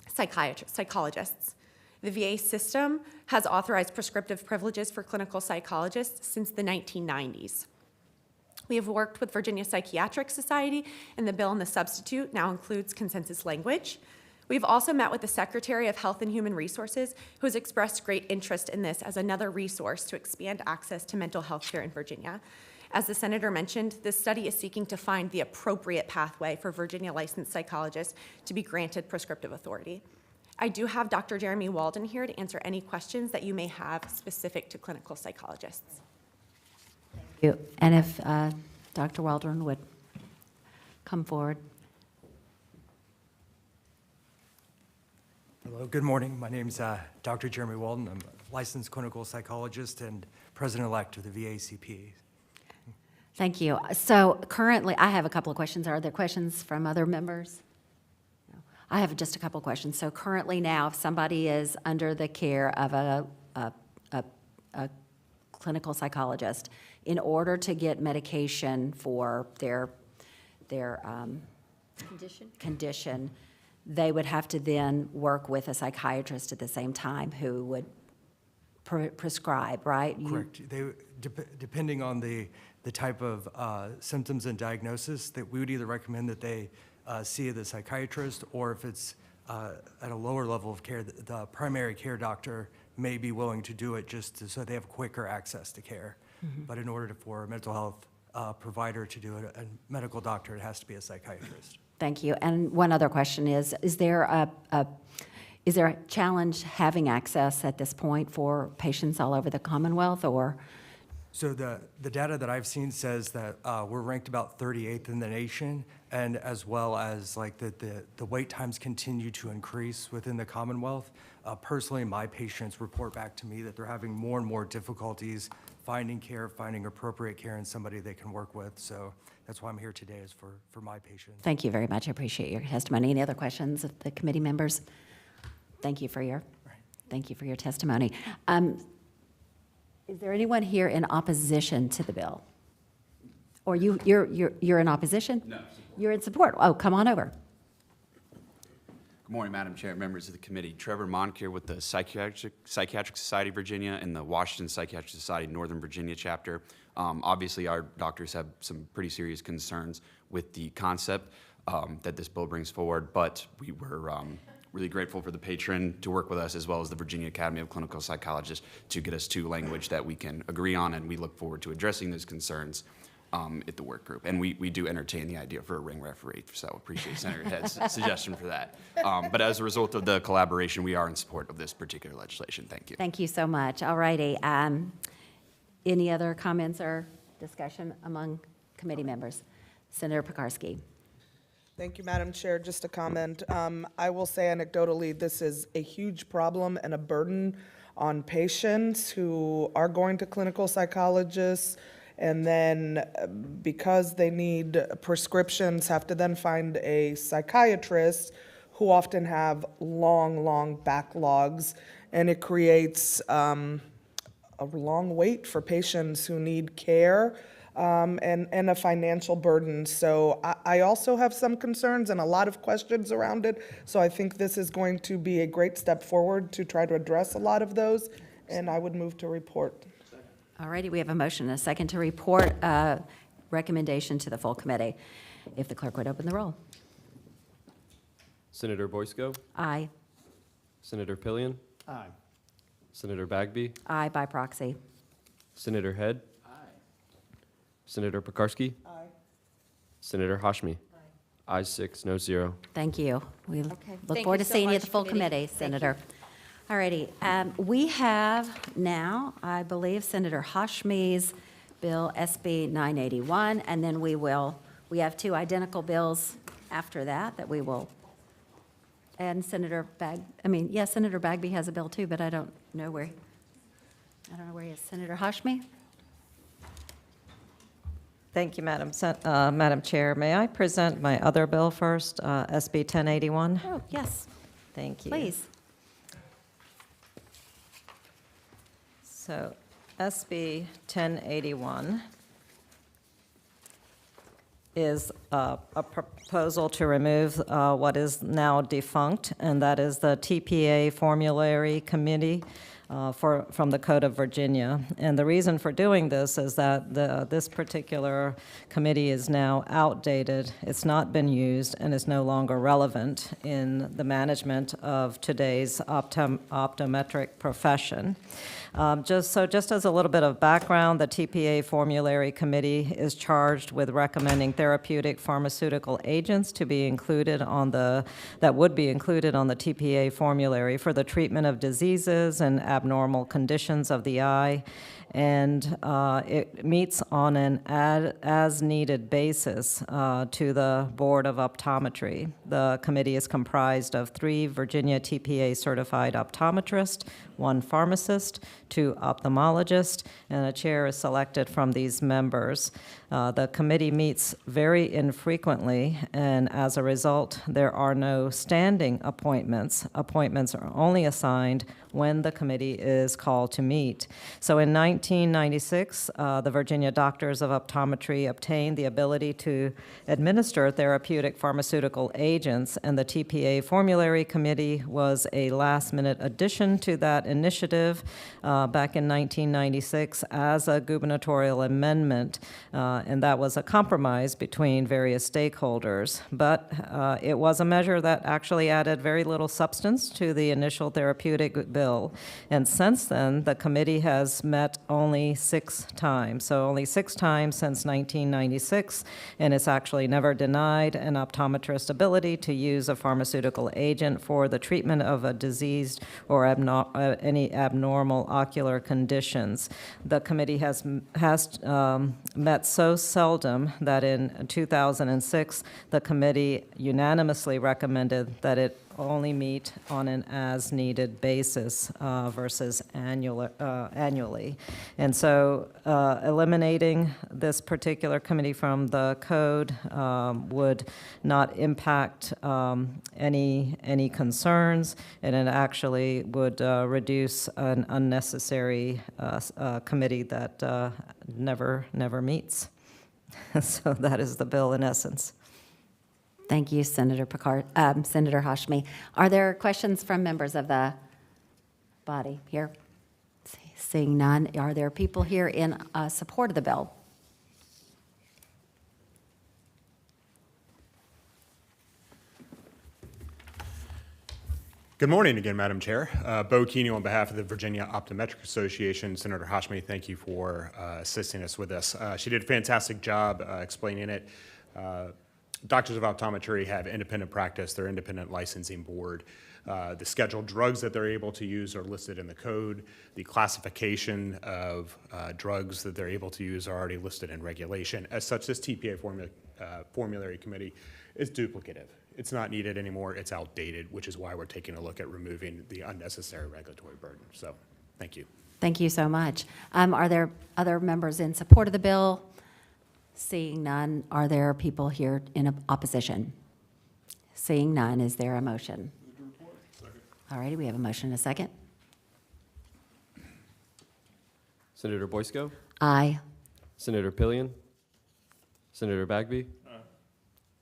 psychologists. The VA system has authorized prescriptive privileges for clinical psychologists since the 1990s. We have worked with Virginia Psychiatric Society, and the bill in the substitute now includes consensus language. We've also met with the Secretary of Health and Human Resources, who has expressed great interest in this as another resource to expand access to mental health care in Virginia. As the Senator mentioned, this study is seeking to find the appropriate pathway for Virginia licensed psychologists to be granted prescriptive authority. I do have Dr. Jeremy Walden here to answer any questions that you may have specific to clinical psychologists. Thank you. And if Dr. Waldron would come forward. Hello, good morning. My name's Dr. Jeremy Walden. I'm a licensed clinical psychologist and president-elect of the VACP. Thank you. So currently, I have a couple of questions. Are there questions from other members? No. I have just a couple of questions. So currently now, if somebody is under the care of a clinical psychologist, in order to get medication for their condition, they would have to then work with a psychiatrist at the same time who would prescribe, right? Correct. Depending on the type of symptoms and diagnosis, that we would either recommend that they see the psychiatrist, or if it's at a lower level of care, the primary care doctor may be willing to do it so they have quicker access to care. Mm-hmm. But in order for a mental health provider to do it, a medical doctor, it has to be a psychiatrist. Thank you. And one other question is there a challenge having access at this point for patients all over the Commonwealth, or? So the data that I've seen says that we're ranked about 38th in the nation, and as well as like the wait times continue to increase within the Commonwealth. Personally, my patients report back to me that they're having more and more difficulties finding care, finding appropriate care, and somebody they can work with. So that's why I'm here today, is for my patients. Thank you very much. I appreciate your testimony. Any other questions of the committee members? Thank you for your testimony. Is there anyone here in opposition to the bill? Or you're in opposition? No. You're in support. Oh, come on over. Good morning, Madam Chair, members of the committee. Trevor Moncure with the Psychiatric Society of Virginia and the Washington Psychiatric Society Northern Virginia chapter. Obviously, our doctors have some pretty serious concerns with the concept that this bill brings forward, but we were really grateful for the patron to work with us, as well as the Virginia Academy of Clinical Psychologists, to get us to language that we can agree on, and we look forward to addressing those concerns at the work group. And we do entertain the idea for a ring referee, so appreciate Senator Head's suggestion for that. But as a result of the collaboration, we are in support of this particular legislation. Thank you. Thank you so much. All righty. Any other comments or discussion among committee members? Senator Pekarsky. Thank you, Madam Chair. Just a comment. I will say anecdotally, this is a huge problem and a burden on patients who are going to clinical psychologists, and then because they need prescriptions, have to then find a psychiatrist, who often have long backlogs, and it creates a long wait for patients who need care, and a financial burden. So I also have some concerns and a lot of questions around it. So I think this is going to be a great step forward to try to address a lot of those, and I would move to report. All righty, we have a motion and a second to report recommendation to the full committee. If the clerk would open the roll. Senator Boysko? Aye. Senator Pillion? Aye. Senator Bagby? Aye by proxy. Senator Head? Aye. Senator Pekarsky? Aye. Senator Hashmi? Aye. Ayes 6, no 0. Thank you. We look Thank forward you to so seeing you at much, the full committee. committee, Thank you. Senator. All righty. We have now, I believe, Senator Hashmi's bill, SB 981, and then we have two identical bills after that we will, and Senator Bagby has a bill too, but I don't know where he is. Senator Hashmi? Thank you, Madam Chair. May I present my other bill first, SB 1081? Oh, yes, Thank you. please. So SB 1081 is a proposal to remove what is now defunct, and that is the TPA Formulary Committee from the Code of Virginia. And the reason for doing this is that this particular committee is now outdated, it's not been used, and is no longer relevant in the management of today's optometric profession. Just as a little bit of background, the TPA Formulary Committee is charged with recommending therapeutic pharmaceutical agents to be included that would be included on the TPA formulary for the treatment of diseases and abnormal conditions of the eye. And it meets on an as-needed basis to the Board of Optometry. The committee is comprised of 3 Virginia TPA certified optometrists, 1 pharmacist, 2 ophthalmologists, and a chair is selected from these members. The committee meets very infrequently, and as a result, there are no standing appointments. Appointments are only assigned when the committee is called to meet. So in 1996, the Virginia Doctors of Optometry obtained the ability to administer therapeutic pharmaceutical agents, and the TPA Formulary Committee was a last-minute addition to that initiative back in 1996 as a gubernatorial amendment, and that was a compromise between various stakeholders. But it was a measure that actually added very little substance to the initial therapeutic bill. And since then, the committee has met only 6 times, so only 6 times since 1996, and it's actually never denied an optometrist ability to use a pharmaceutical agent for the treatment of a diseased or any abnormal ocular conditions. The committee has met so seldom that in 2006, the committee unanimously recommended that it only meet on an as-needed basis versus annually. And so eliminating this particular committee from the code would not impact any concerns, and it actually would reduce an unnecessary committee that never meets. So that is the bill in essence. Thank you, Senator Senator Hashmi. Are there questions from members of the body here? Seeing none, are there people here in support of the bill? Good morning again, Madam Chair. Bo Keeney on behalf of the Virginia Optometric Association. Senator Hashmi, thank you for assisting us with this. She did a fantastic job explaining it. Doctors of Optometry have independent practice, their independent licensing board. The scheduled drugs that they're able to use are listed in the code. The classification of drugs that they're able to use are already listed in regulation. As such, this TPA Formulary Committee is duplicative. It's not needed anymore, it's outdated, which is why we're taking a look at removing the unnecessary regulatory burden. So, thank you. Thank you so much. Are there other members in support of the bill? Seeing none, are there people here in opposition? Seeing none, is there a motion? All righty, we have a motion and a second. Senator Boysko? Aye. Senator Pillion? Senator Bagby?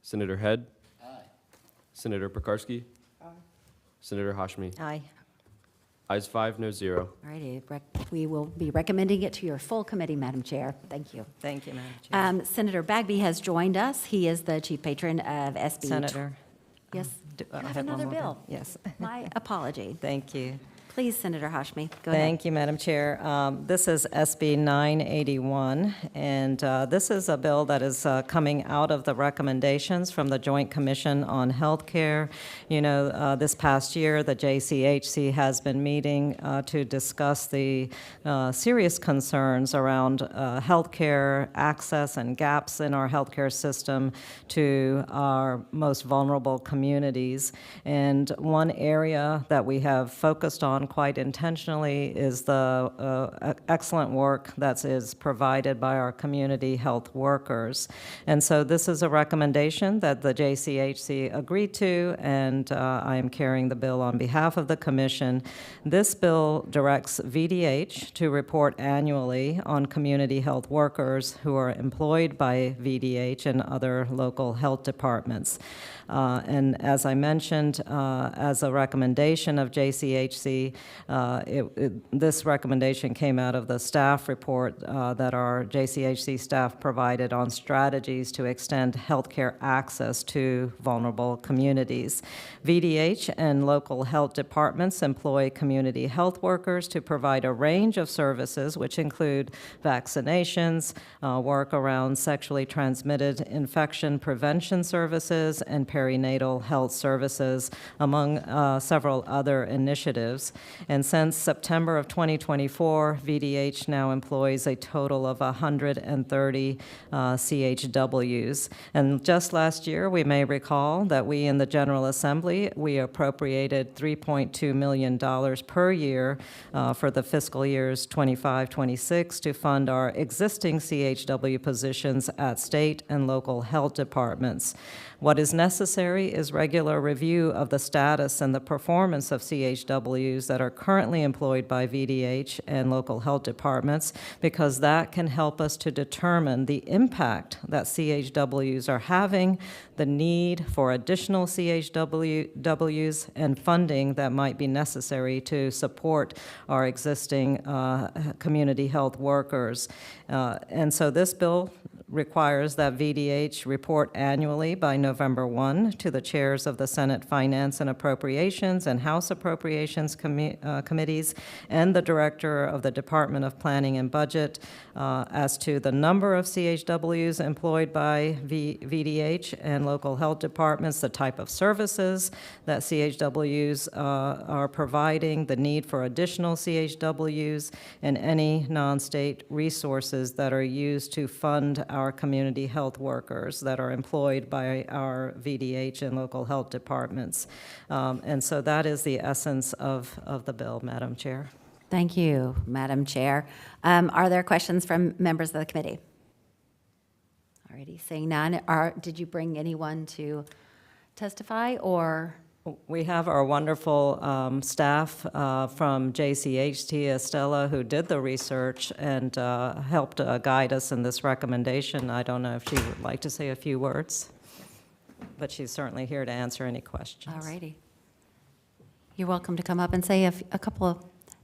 Senator Head? Senator Pekarsky? Senator Hashmi? Aye. Ayes 5, no 0. All righty, we will be recommending it to your full committee, Madam Chair. Thank you. Thank you, Madam Chair. Senator Bagby has joined us. He is the chief patron of SB. Senator. Yes, I I have have one another more bill. bill. Yes. My apology. Thank you. Please, Senator Hashmi, go ahead. Thank you, Madam Chair. This is SB 981, and this is a bill that is coming out of the recommendations from the Joint Commission on Healthcare. You know, this past year, the JCHC has been meeting to discuss the serious concerns around healthcare access and gaps in our healthcare system to our most vulnerable communities. And one area that we have focused on quite intentionally is the excellent work that is provided by our community health workers. And so this is a recommendation that the JCHC agreed to, and I am carrying the bill on behalf of the Commission. This bill directs VDH to report annually on community health workers who are employed by VDH and other local health departments. And as I mentioned, as a recommendation of JCHC, this recommendation came out of the staff report that our JCHC staff provided on strategies to extend healthcare access to vulnerable communities. VDH and local health departments employ community health workers to provide a range of services, which include vaccinations, work around sexually transmitted infection prevention services, and perinatal health services, among several other initiatives. And since September of 2024, VDH now employs a total of 130 CHWs. And just last year, we may recall that we in the General Assembly, we appropriated $3.2 million per year for the fiscal years 25-26 to fund our existing CHW positions at state and local health departments. What is necessary is regular review of the status and the performance of CHWs that are currently employed by VDH and local health departments, because that can help us to determine the impact that CHWs are having, the need for additional CHWs, and funding that might be necessary to support our existing community health workers. And so this bill requires that VDH report annually by November 1 to the chairs of the Senate Finance and Appropriations and House Appropriations committees and the director of the Department of Planning and Budget as to the number of CHWs employed by VDH and local health departments, the type of services that CHWs are providing, the need for additional CHWs, and any non-state resources that are used to fund our community health workers that are employed by our VDH and local health departments. And so that is the essence of the bill, Madam Chair. Thank you, Madam Chair. Are there questions from members of the committee? Alrighty, seeing none. Did you bring anyone to testify, or? We have our wonderful staff from JCHT, Estella, who did the research and helped guide us in this recommendation. I don't know if she would like to say a few words, but she's certainly here to answer any questions. Alrighty. You're welcome to come up and say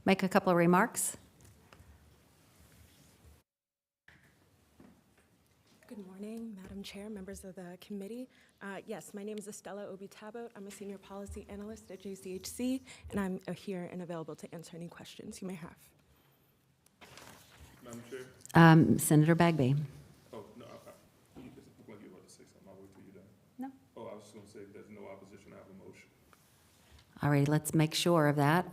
make a couple of remarks. Good morning, Madam Chair, members of the committee. Yes, my name is Estella Obi-Tabot. I'm a senior policy analyst at JCHC, and I'm here and available to answer any questions you may have. Madam Chair? Senator Bagby. Oh, no, you look like you were about to say something. I'll wait till you're done. No. Oh, I was just going to say, if there's no opposition, I have a motion. Alrighty, let's make sure of that.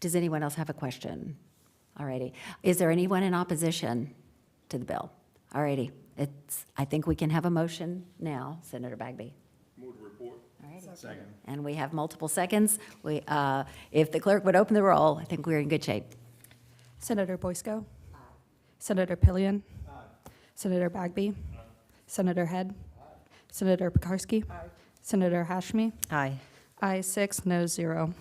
Does anyone else have a question? Alrighty. Is there anyone in opposition to the bill? Alrighty. I think we can have a motion now, Senator Bagby. Move the report. Alrighty. Second. And we have multiple seconds. If the clerk would open the roll, I think we're in good shape. Senator Boysko? Senator Pillion? Senator Bagby? Senator Head? Senator Pekarsky? Senator Hashmi? Aye. Ayes 6, no 0.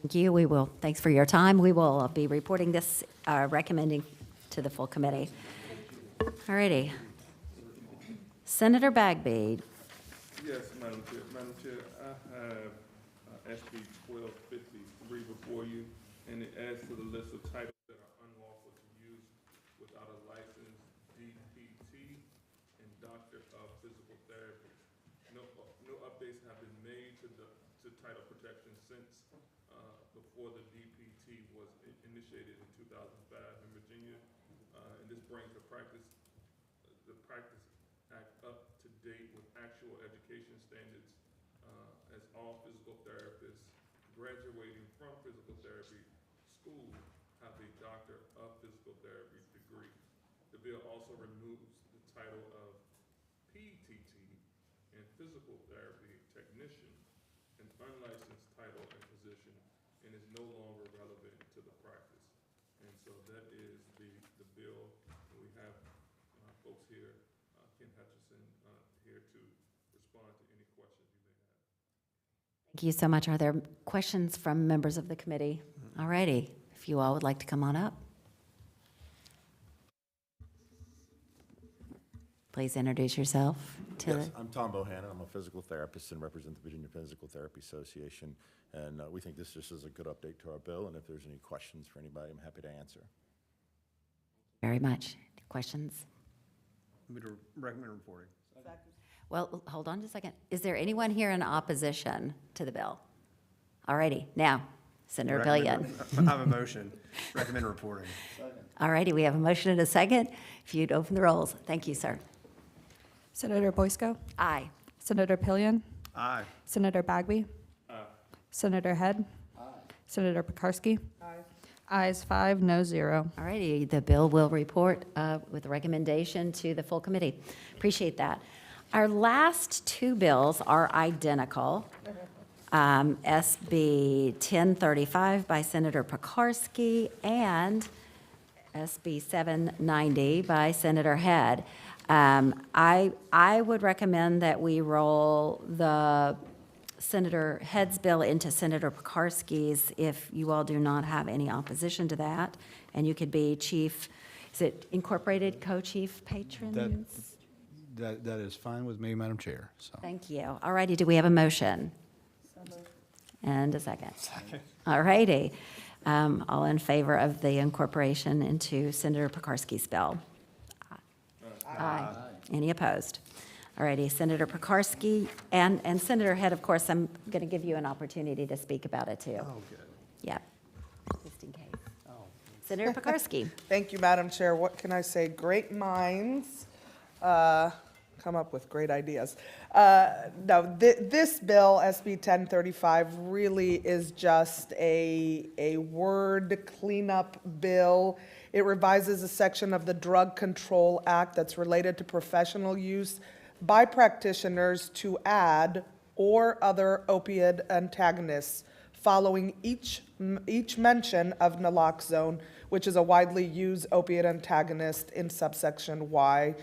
Thank you. We will, thanks for your time. We will be reporting this, recommending to the full committee. All righty. Senator Bagby. Yes, Madam Chair. Madam Chair, I have SB 1253 before you, and it adds to the list of titles that are unlawful to use without a license, DPT, and Doctor of Physical Therapy. No updates have been made to title protection since before the DPT was initiated in 2005 in Virginia. And this brings the Practice Act up to date with actual education standards, as all physical therapists graduating from physical therapy school have a Doctor of Physical Therapy degree. The bill also removes the title of PTT and Physical Therapy Technician, an unlicensed title and position, and is no longer relevant to the practice. And so that is the bill. We have folks here, Ken Hutchison, here to respond to any questions you may have. Thank you so much. Are there questions from members of the committee? All righty. If you all would like to come on up. Please introduce yourself to Yes, the. I'm Tom Bohannon. I'm a physical therapist and represent the Virginia Physical Therapy Association. And we think this just is a good update to our bill. And if there's any questions for anybody, I'm happy to answer. Very much. Questions? Move to recommend reporting. Well, hold on just a second. Is there anyone here in opposition to the bill? All righty. Now, Senator Pillion. I have a motion. Recommend reporting. All righty. We have a motion and a second. If you'd open the rolls. Thank you, sir. Senator Boysko? Aye. Senator Pillion? Aye. Senator Bagby? Senator Head? Senator Pekarsky? Ayes 5, no 0. All righty. The bill will report with a recommendation to the full committee. Appreciate that. Our last two bills are identical. SB 1035 by Senator Pekarsky and SB 790 by Senator Head. I would recommend that we roll the Senator Head's bill into Senator Pekarsky's if you all do not have any opposition to that. And you could be chief, is it incorporated co-chief patrons? That is fine with me, Madam Chair, so. Thank you. All righty, do we have a motion? And a second. All righty. All in favor of the incorporation into Senator Pekarsky's bill? Aye. Any opposed? All righty, Senator Pekarsky and Senator Head, of course, I'm going to give you an opportunity to speak about it too. Oh, good. Yeah, just in case. Senator Pekarsky. Thank you, Madam Chair. What can I say? Great minds come up with great ideas. No, this bill, SB 1035, really is just a word cleanup bill. It revises a section of the Drug Control Act that's related to professional use by practitioners to add or other opioid antagonists following each mention of naloxone, which is a widely used opioid antagonist in subsection Y.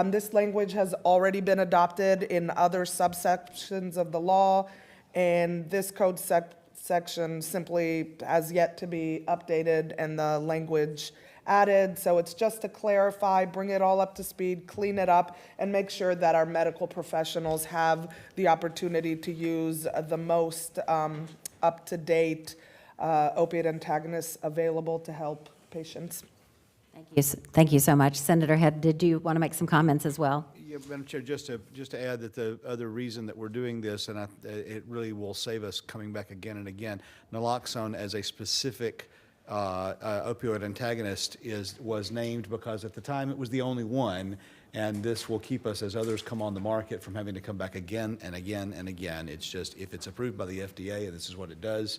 This language has already been adopted in other subsections of the law, and this code section simply has yet to be updated and the language added. So it's just to clarify, bring it all up to speed, clean it up, and make sure that our medical professionals have the opportunity to use the most up-to-date opioid antagonists available to help patients. Thank you so much. Senator Head, did you want to make some comments as well? Yeah, Madam Chair, just to add that the other reason that we're doing this, and it really will save us coming back again and again, naloxone as a specific opioid antagonist was named because at the time it was the only one, and this will keep us, as others come on the market, from having to come back again and again and again. It's just, if it's approved by the FDA and this is what it does,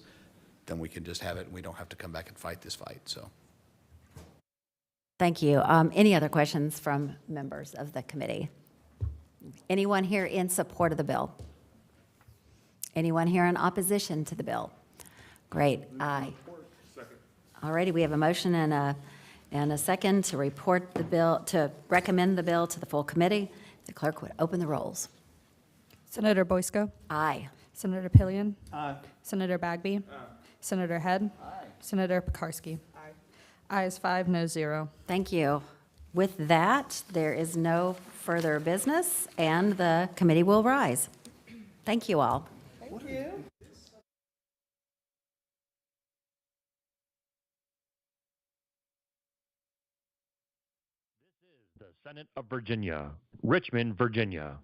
then we can just have it and we don't have to come back and fight this fight, so. Thank you. Any other questions from members of the committee? Anyone here in support of the bill? Anyone here in opposition to the bill? Great. Aye. All righty, we have a motion and a second to report the bill, to recommend the bill to the full committee. The clerk would open the rolls. Senator Boysko? Aye. Senator Pillion? Aye. Senator Bagby? Senator Head. Senator Pekarsky. Ayes 5, no 0. Thank you. With that, there is no further business, and the committee will rise. Thank you all. Thank you. The Senate of Virginia, Richmond, Virginia.